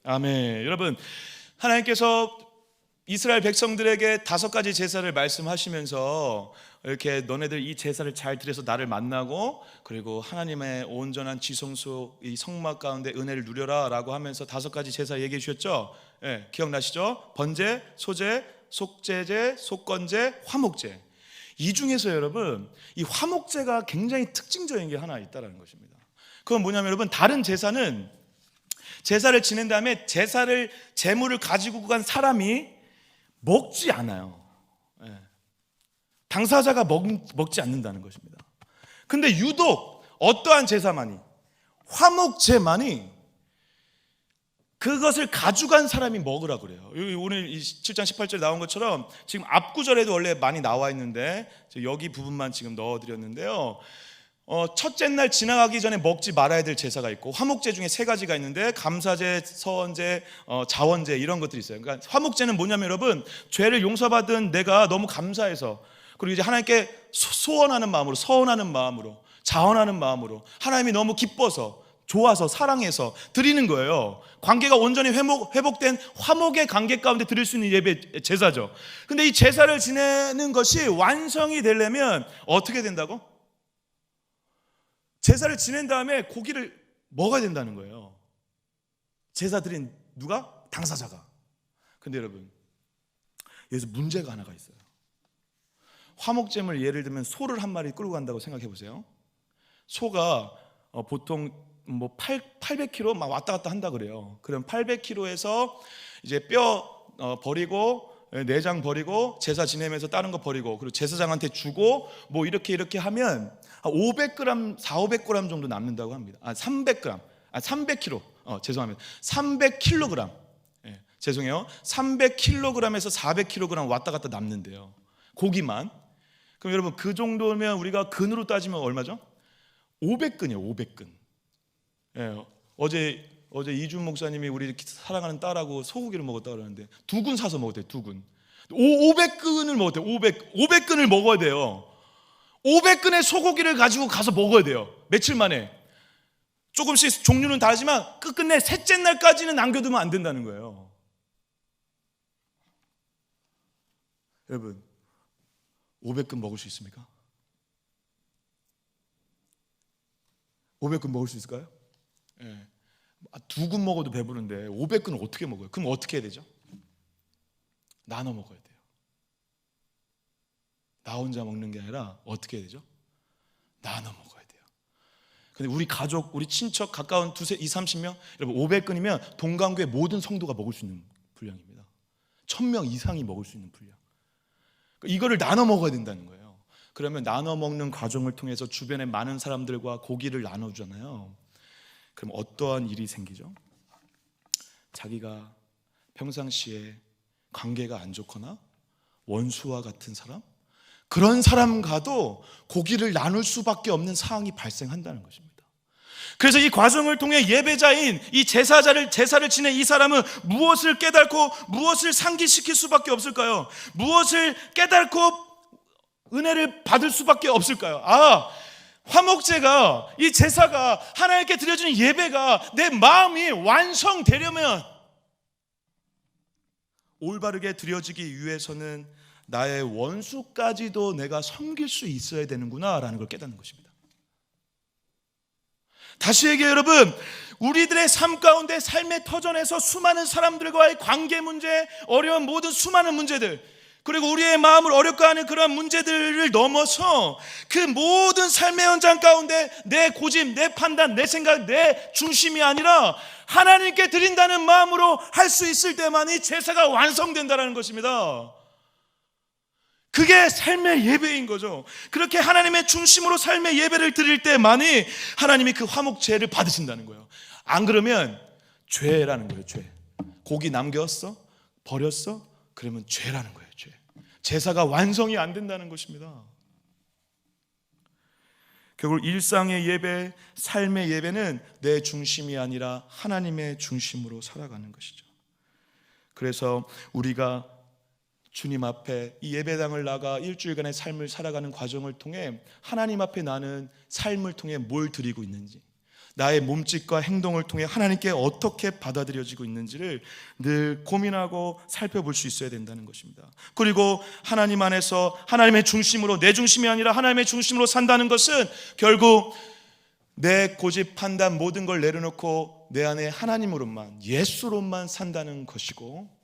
아멘. 여러분, 하나님께서 이스라엘 백성들에게 5가지 제사를 말씀하시면서 이렇게 너네들 이 제사를 잘 드려서 나를 만나고 그리고 하나님의 온전한 지성소 이 성막 가운데 은혜를 누려라 라고 하면서 5가지 제사 얘기해 주셨죠? 기억나시죠? 번제, 소제, 속제제, 속건제, 화목제. 이 중에서 여러분, 이 화목제가 굉장히 특징적인 게 하나 있다는 것입니다. 그건 뭐냐면 여러분, 다른 제사는 제사를 지낸 다음에 제물을 가지고 간 사람이 먹지 않아요. 당사자가 먹지 않는다는 것입니다. 근데 유독 어떠한 제사만이, 화목제만이 그것을 가져간 사람이 먹으라 그래요. 오늘 7장 18절에 나온 것처럼 지금 앞구절에도 원래 많이 나와 있는데 여기 부분만 지금 넣어드렸는데요. 첫째 날 지나가기 전에 먹지 말아야 될 제사가 있고, 화목제 중에 3가지가 있는데 감사제, 서원제, 자원제 이런 것들이 있어요. 그러니까 화목제는 뭐냐면 여러분, 죄를 용서받은 내가 너무 감사해서, 그리고 이제 하나님께 소원하는 마음으로, 서원하는 마음으로, 자원하는 마음으로, 하나님이 너무 기뻐서, 좋아서, 사랑해서 드리는 거예요. 관계가 온전히 회복된 화목의 관계 가운데 드릴 수 있는 예배 제사죠. 근데 이 제사를 지내는 것이 완성이 되려면 어떻게 된다고? 제사를 지낸 다음에 고기를 먹어야 된다는 거예요. 제사 드린 누가? 당사자가. 근데 여러분, 여기서 문제가 하나가 있어요. 화목제물 예를 들면 소를 한 마리 끌고 간다고 생각해 보세요. 소가 보통 800kg 막 왔다 갔다 한다 그래요. 그럼 800kg에서 이제 뼈 버리고 내장 버리고 제사 지내면서 다른 거 버리고 그리고 제사장한테 주고 뭐 이렇게 하면 500g, 400g 정도 남는다고 합니다. 300g, 300kg. 죄송합니다. 300kg. 죄송해요. 300kg에서 400kg 왔다 갔다 남는데요. 고기만. 그럼 여러분, 그 정도면 우리가 근으로 따지면 얼마죠? 500근이에요. 500근. 어제 이준 목사님이 우리 사랑하는 딸하고 소고기를 먹었다고 그러는데 2근 사서 먹었대요. 2근. 500근을 먹었대요. 500근을 먹어야 돼요. 500근의 소고기를 가지고 가서 먹어야 돼요. 며칠 만에. 조금씩 종류는 다르지만 끝끝내 셋째 날까지는 남겨두면 안 된다는 거예요. 여러분, 500근 먹을 수 있습니까? 500근 먹을 수 있을까요? 2근 먹어도 배부른데 500근을 어떻게 먹어요? 그럼 어떻게 해야 되죠? 나눠 먹어야 돼요. 나 혼자 먹는 게 아니라 어떻게 해야 되죠? 나눠 먹어야 돼요. 근데 우리 가족, 우리 친척 가까운 20-30명, 여러분 500근이면 동강교회 모든 성도가 먹을 수 있는 분량입니다. 1000명 이상이 먹을 수 있는 분량. 이거를 나눠 먹어야 된다는 거예요. 그러면 나눠 먹는 과정을 통해서 주변에 많은 사람들과 고기를 나눠주잖아요. 그럼 어떠한 일이 생기죠? 자기가 평상시에 관계가 안 좋거나 원수와 같은 사람, 그런 사람과도 고기를 나눌 수밖에 없는 상황이 발생한다는 것입니다. 그래서 이 과정을 통해 예배자인 이 제사를 지낸 이 사람은 무엇을 깨닫고 무엇을 상기시킬 수밖에 없을까요? 무엇을 깨닫고 은혜를 받을 수밖에 없을까요? 화목제가, 이 제사가, 하나님께 드려지는 예배가 내 마음이 완성되려면 올바르게 드려지기 위해서는 나의 원수까지도 내가 섬길 수 있어야 되는구나 라는 걸 깨닫는 것입니다. 다시 얘기해요, 여러분. 우리들의 삶 가운데, 삶의 터전에서 수많은 사람들과의 관계 문제, 어려운 모든 수많은 문제들, 그리고 우리의 마음을 어렵게 하는 그런 문제들을 넘어서 그 모든 삶의 현장 가운데 내 고집, 내 판단, 내 생각, 내 중심이 아니라 하나님께 드린다는 마음으로 할 수 있을 때만이 제사가 완성된다는 것입니다. 그게 삶의 예배인 거죠. 그렇게 하나님의 중심으로 삶의 예배를 드릴 때만이 하나님이 그 화목제를 받으신다는 거예요. 안 그러면 죄라는 거예요. 죄. 고기 남겼어? 버렸어? 그러면 죄라는 거예요. 죄. 제사가 완성이 안 된다는 것입니다. 결국 일상의 예배, 삶의 예배는 내 중심이 아니라 하나님의 중심으로 살아가는 것이죠. 그래서 우리가 주님 앞에 이 예배당을 나가 일주일간의 삶을 살아가는 과정을 통해 하나님 앞에 나는 삶을 통해 뭘 드리고 있는지, 나의 몸짓과 행동을 통해 하나님께 어떻게 받아들여지고 있는지를 늘 고민하고 살펴볼 수 있어야 된다는 것입니다. 그리고 하나님 안에서 하나님의 중심으로, 내 중심이 아니라 하나님의 중심으로 산다는 것은 결국 내 고집, 판단 모든 걸 내려놓고 내 안에 하나님으로만, 예수로만 산다는 것이고,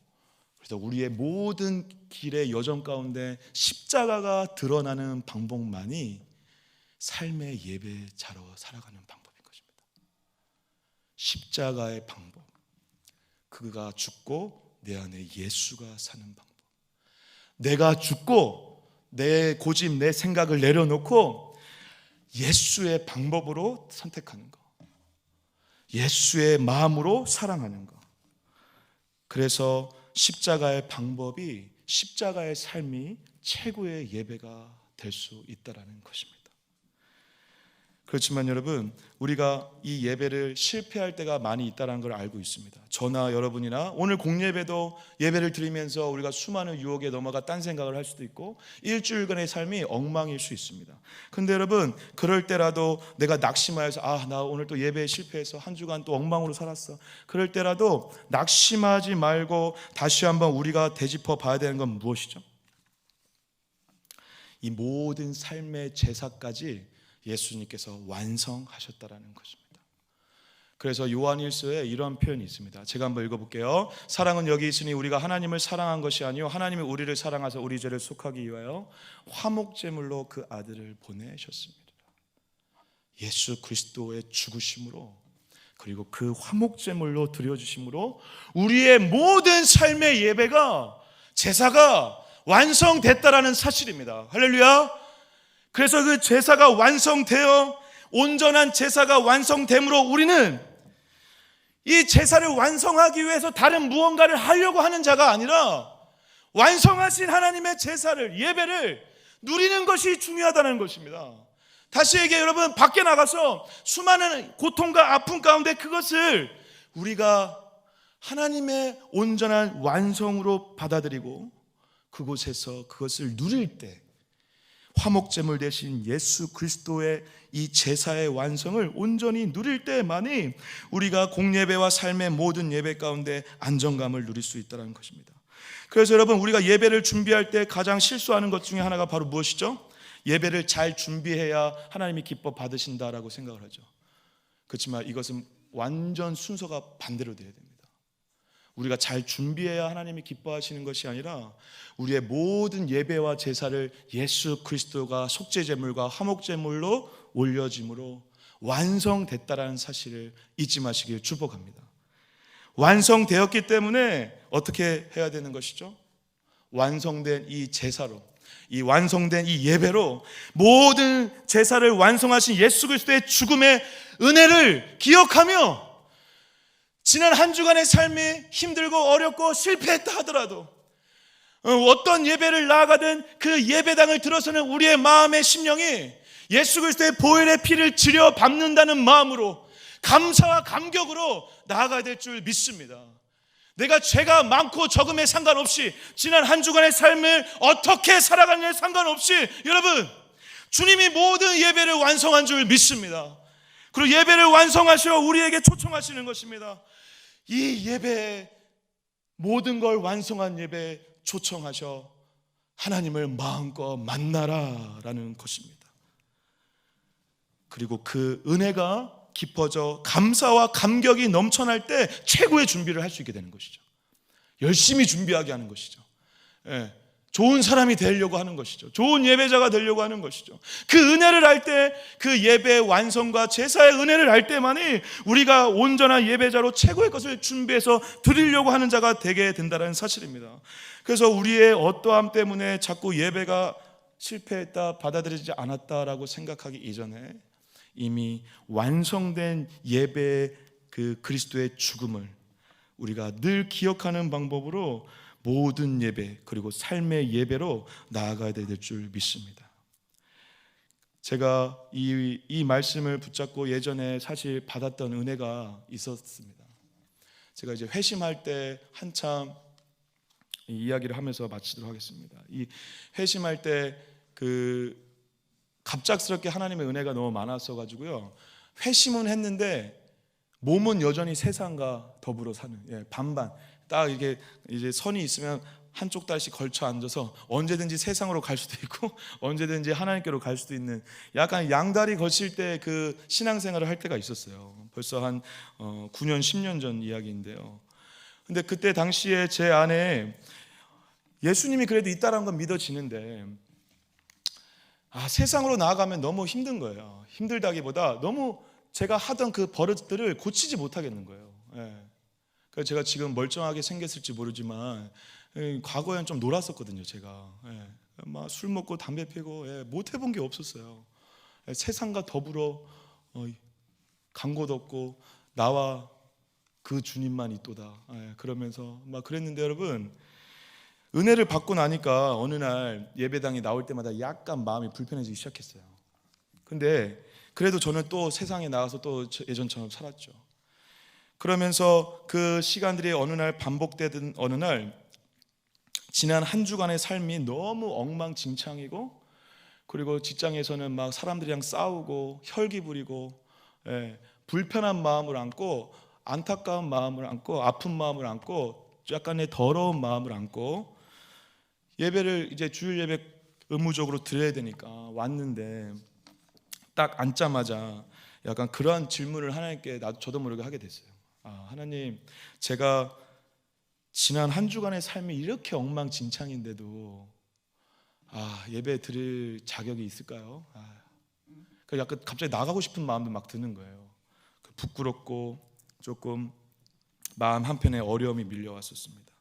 그래서 우리의 모든 길의 여정 가운데 십자가가 드러나는 방법만이 삶의 예배자로 살아가는 방법인 것입니다. 십자가의 방법, 그가 죽고 내 안에 예수가 사는 방법, 내가 죽고 내 고집, 내 생각을 내려놓고 예수의 방법으로 선택하는 것, 예수의 마음으로 사랑하는 것. 그래서 십자가의 방법이, 십자가의 삶이 최고의 예배가 될 수 있다는 것입니다. 그렇지만 여러분, 우리가 이 예배를 실패할 때가 많이 있다는 걸 알고 있습니다. 저나 여러분이나 오늘 공예배도 예배를 드리면서 우리가 수많은 유혹에 넘어가 딴 생각을 할 수도 있고 일주일간의 삶이 엉망일 수 있습니다. 근데 여러분, 그럴 때라도 내가 낙심하여서 나 오늘 또 예배에 실패해서 한 주간 또 엉망으로 살았어, 그럴 때라도 낙심하지 말고 다시 한번 우리가 되짚어 봐야 되는 건 무엇이죠? 이 모든 삶의 제사까지 예수님께서 완성하셨다라는 것입니다. 그래서 요한일서에 이런 표현이 있습니다. 제가 한번 읽어볼게요. 사랑은 여기 있으니 우리가 하나님을 사랑한 것이 아니요 하나님이 우리를 사랑하사 우리 죄를 속하기 위하여 화목제물로 그 아들을 보내셨습니다. 예수 그리스도의 죽으심으로, 그리고 그 화목제물로 드려주심으로 우리의 모든 삶의 예배가, 제사가 완성됐다라는 사실입니다. 할렐루야. 그래서 그 제사가 완성되어 온전한 제사가 완성됨으로 우리는 이 제사를 완성하기 위해서 다른 무언가를 하려고 하는 자가 아니라 완성하신 하나님의 제사를, 예배를 누리는 것이 중요하다는 것입니다. 다시 얘기해요, 여러분. 밖에 나가서 수많은 고통과 아픔 가운데 그것을 우리가 하나님의 온전한 완성으로 받아들이고 그곳에서 그것을 누릴 때, 화목제물 대신 예수 그리스도의 이 제사의 완성을 온전히 누릴 때만이 우리가 공예배와 삶의 모든 예배 가운데 안정감을 누릴 수 있다는 것입니다. 그래서 여러분, 우리가 예배를 준비할 때 가장 실수하는 것 중에 하나가 바로 무엇이죠? 예배를 잘 준비해야 하나님이 기뻐 받으신다라고 생각을 하죠. 그렇지만 이것은 완전 순서가 반대로 돼야 됩니다. 우리가 잘 준비해야 하나님이 기뻐하시는 것이 아니라 우리의 모든 예배와 제사를 예수 그리스도가 속죄제물과 화목제물로 올려짐으로 완성됐다라는 사실을 잊지 마시길 축복합니다. 완성되었기 때문에 어떻게 해야 되는 것이죠? 완성된 이 제사로, 이 완성된 이 예배로 모든 제사를 완성하신 예수 그리스도의 죽음의 은혜를 기억하며 지난 한 주간의 삶이 힘들고 어렵고 실패했다 하더라도 어떤 예배를 나아가든 그 예배당을 들어서는 우리의 마음의 심령이 예수 그리스도의 보혈의 피를 지려 밟는다는 마음으로 감사와 감격으로 나아가야 될 줄 믿습니다. 내가 죄가 많고 적음에 상관없이 지난 한 주간의 삶을 어떻게 살아가느냐에 상관없이 여러분 주님이 모든 예배를 완성한 줄 믿습니다. 그리고 예배를 완성하시어 우리에게 초청하시는 것입니다. 이 예배 모든 걸 완성한 예배에 초청하셔 하나님을 마음껏 만나라라는 것입니다. 그리고 그 은혜가 깊어져 감사와 감격이 넘쳐날 때 최고의 준비를 할 수 있게 되는 것이죠. 열심히 준비하게 하는 것이죠. 좋은 사람이 되려고 하는 것이죠. 좋은 예배자가 되려고 하는 것이죠. 그 은혜를 할 때, 그 예배의 완성과 제사의 은혜를 할 때만이 우리가 온전한 예배자로 최고의 것을 준비해서 드리려고 하는 자가 되게 된다는 사실입니다. 그래서 우리의 어떠함 때문에 자꾸 예배가 실패했다, 받아들이지 않았다라고 생각하기 이전에 이미 완성된 예배의 그 그리스도의 죽음을 우리가 늘 기억하는 방법으로 모든 예배 그리고 삶의 예배로 나아가야 될 줄 믿습니다. 제가 이 말씀을 붙잡고 예전에 사실 받았던 은혜가 있었습니다. 제가 이제 회심할 때 한참 이 이야기를 하면서 마치도록 하겠습니다. 이 회심할 때 갑작스럽게 하나님의 은혜가 너무 많았어 가지고요. 회심은 했는데 몸은 여전히 세상과 더불어 사는 반반. 딱 이게 이제 선이 있으면 한쪽 다리씩 걸쳐 앉아서 언제든지 세상으로 갈 수도 있고 언제든지 하나님께로 갈 수도 있는 약간 양다리 걸칠 때 그 신앙생활을 할 때가 있었어요. 벌써 한 9년 10년 전 이야기인데요. 근데 그때 당시에 제 안에 예수님이 그래도 있다라는 건 믿어지는데 세상으로 나아가면 너무 힘든 거예요. 힘들다기보다 너무 제가 하던 그 버릇들을 고치지 못하겠는 거예요. 그래서 제가 지금 멀쩡하게 생겼을지 모르지만 과거엔 좀 놀았었거든요. 제가 막 술 먹고 담배 피고 못 해본 게 없었어요. 세상과 더불어 간 곳 없고 나와 그 주님만 있도다. 그러면서 막 그랬는데 여러분 은혜를 받고 나니까 어느 날 예배당에 나올 때마다 약간 마음이 불편해지기 시작했어요. 근데 그래도 저는 또 세상에 나가서 또 예전처럼 살았죠. 그러면서 그 시간들이 어느 날 반복되던 어느 날 지난 한 주간의 삶이 너무 엉망진창이고 그리고 직장에서는 막 사람들이랑 싸우고 혈기 부리고 불편한 마음을 안고 안타까운 마음을 안고 아픈 마음을 안고 약간의 더러운 마음을 안고 예배를 이제 주일 예배 의무적으로 드려야 되니까 왔는데 딱 앉자마자 약간 그러한 질문을 하나님께 저도 모르게 하게 됐어요. 하나님, 제가 지난 한 주간의 삶이 이렇게 엉망진창인데도 예배 드릴 자격이 있을까요? 약간 갑자기 나가고 싶은 마음도 막 드는 거예요. 부끄럽고 조금 마음 한편에 어려움이 밀려왔었습니다.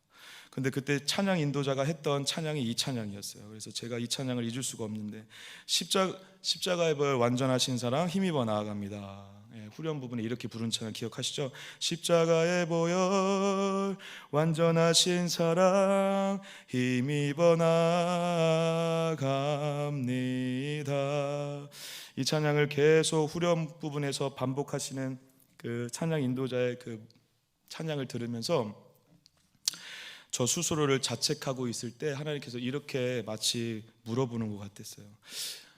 근데 그때 찬양 인도자가 했던 찬양이 이 찬양이었어요. 그래서 제가 이 찬양을 잊을 수가 없는데 십자가의 보혈 완전하신 사랑 힘입어 나아갑니다. 후렴 부분에 이렇게 부른 찬양 기억하시죠? 십자가의 보혈 완전하신 사랑 힘입어 나아갑니다. 이 찬양을 계속 후렴 부분에서 반복하시는 그 찬양 인도자의 그 찬양을 들으면서 저 스스로를 자책하고 있을 때 하나님께서 이렇게 마치 물어보는 것 같았어요.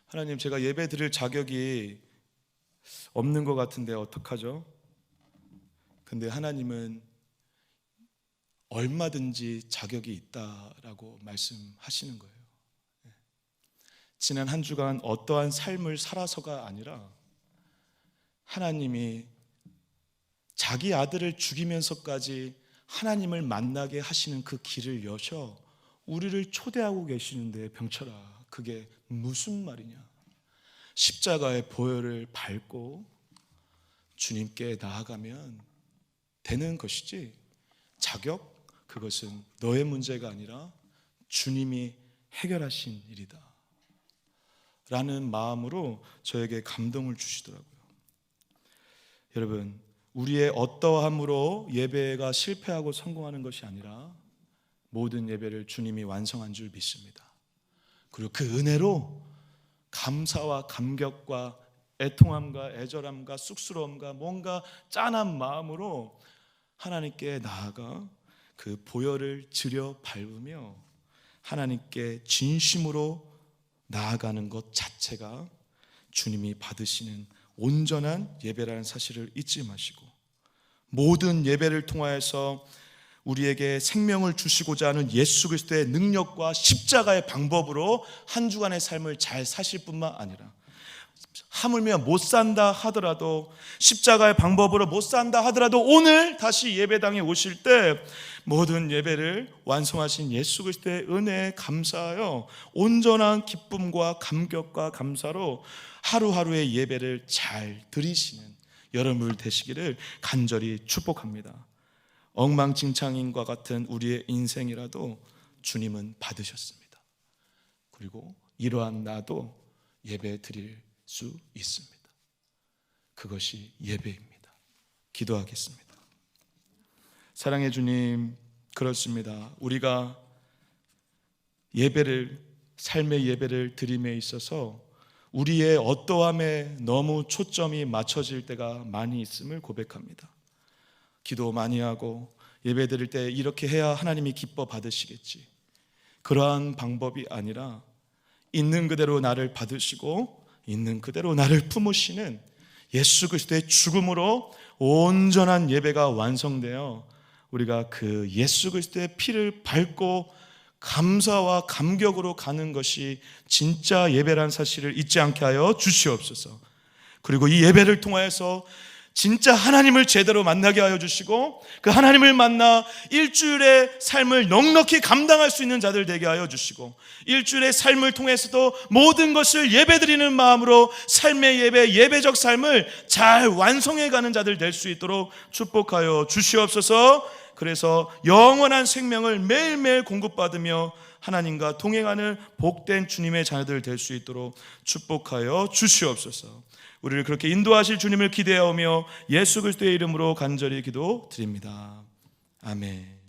하나님, 제가 예배 드릴 자격이 없는 것 같은데 어떡하죠? 근데 하나님은 얼마든지 자격이 있다라고 말씀하시는 거예요. 지난 한 주간 어떠한 삶을 살아서가 아니라 하나님이 자기 아들을 죽이면서까지 하나님을 만나게 하시는 그 길을 여셔 우리를 초대하고 계시는데, 병철아, 그게 무슨 말이냐? 십자가의 보혈을 밟고 주님께 나아가면 되는 것이지, 자격, 그것은 너의 문제가 아니라 주님이 해결하신 일이다 라는 마음으로 저에게 감동을 주시더라고요. 여러분, 우리의 어떠함으로 예배가 실패하고 성공하는 것이 아니라 모든 예배를 주님이 완성한 줄 믿습니다. 그리고 그 은혜로 감사와 감격과 애통함과 애절함과 쑥스러움과 뭔가 짠한 마음으로 하나님께 나아가 그 보혈을 들여 밟으며 하나님께 진심으로 나아가는 것 자체가 주님이 받으시는 온전한 예배라는 사실을 잊지 마시고, 모든 예배를 통하여서 우리에게 생명을 주시고자 하는 예수 그리스도의 능력과 십자가의 방법으로 한 주간의 삶을 잘 사실 뿐만 아니라, 하물며 못 산다 하더라도, 십자가의 방법으로 못 산다 하더라도 오늘 다시 예배당에 오실 때 모든 예배를 완성하신 예수 그리스도의 은혜에 감사하여 온전한 기쁨과 감격과 감사로 하루하루의 예배를 잘 드리시는 여러분 되시기를 간절히 축복합니다. 엉망진창인과 같은 우리의 인생이라도 주님은 받으셨습니다. 그리고 이러한 나도 예배 드릴 수 있습니다. 그것이 예배입니다. 기도하겠습니다. 사랑의 주님, 그렇습니다. 우리가 예배를, 삶의 예배를 드림에 있어서 우리의 어떠함에 너무 초점이 맞춰질 때가 많이 있음을 고백합니다. 기도 많이 하고 예배 드릴 때 이렇게 해야 하나님이 기뻐 받으시겠지, 그러한 방법이 아니라 있는 그대로 나를 받으시고 있는 그대로 나를 품으시는 예수 그리스도의 죽음으로 온전한 예배가 완성되어 우리가 그 예수 그리스도의 피를 밟고 감사와 감격으로 가는 것이 진짜 예배라는 사실을 잊지 않게 하여 주시옵소서. 그리고 이 예배를 통하여서 진짜 하나님을 제대로 만나게 하여 주시고, 그 하나님을 만나 일주일의 삶을 넉넉히 감당할 수 있는 자들 되게 하여 주시고, 일주일의 삶을 통해서도 모든 것을 예배드리는 마음으로 삶의 예배, 예배적 삶을 잘 완성해 가는 자들 될 수 있도록 축복하여 주시옵소서. 그래서 영원한 생명을 매일매일 공급받으며 하나님과 동행하는 복된 주님의 자녀들 될 수 있도록 축복하여 주시옵소서. 우리를 그렇게 인도하실 주님을 기대하며 예수 그리스도의 이름으로 간절히 기도드립니다. 아멘.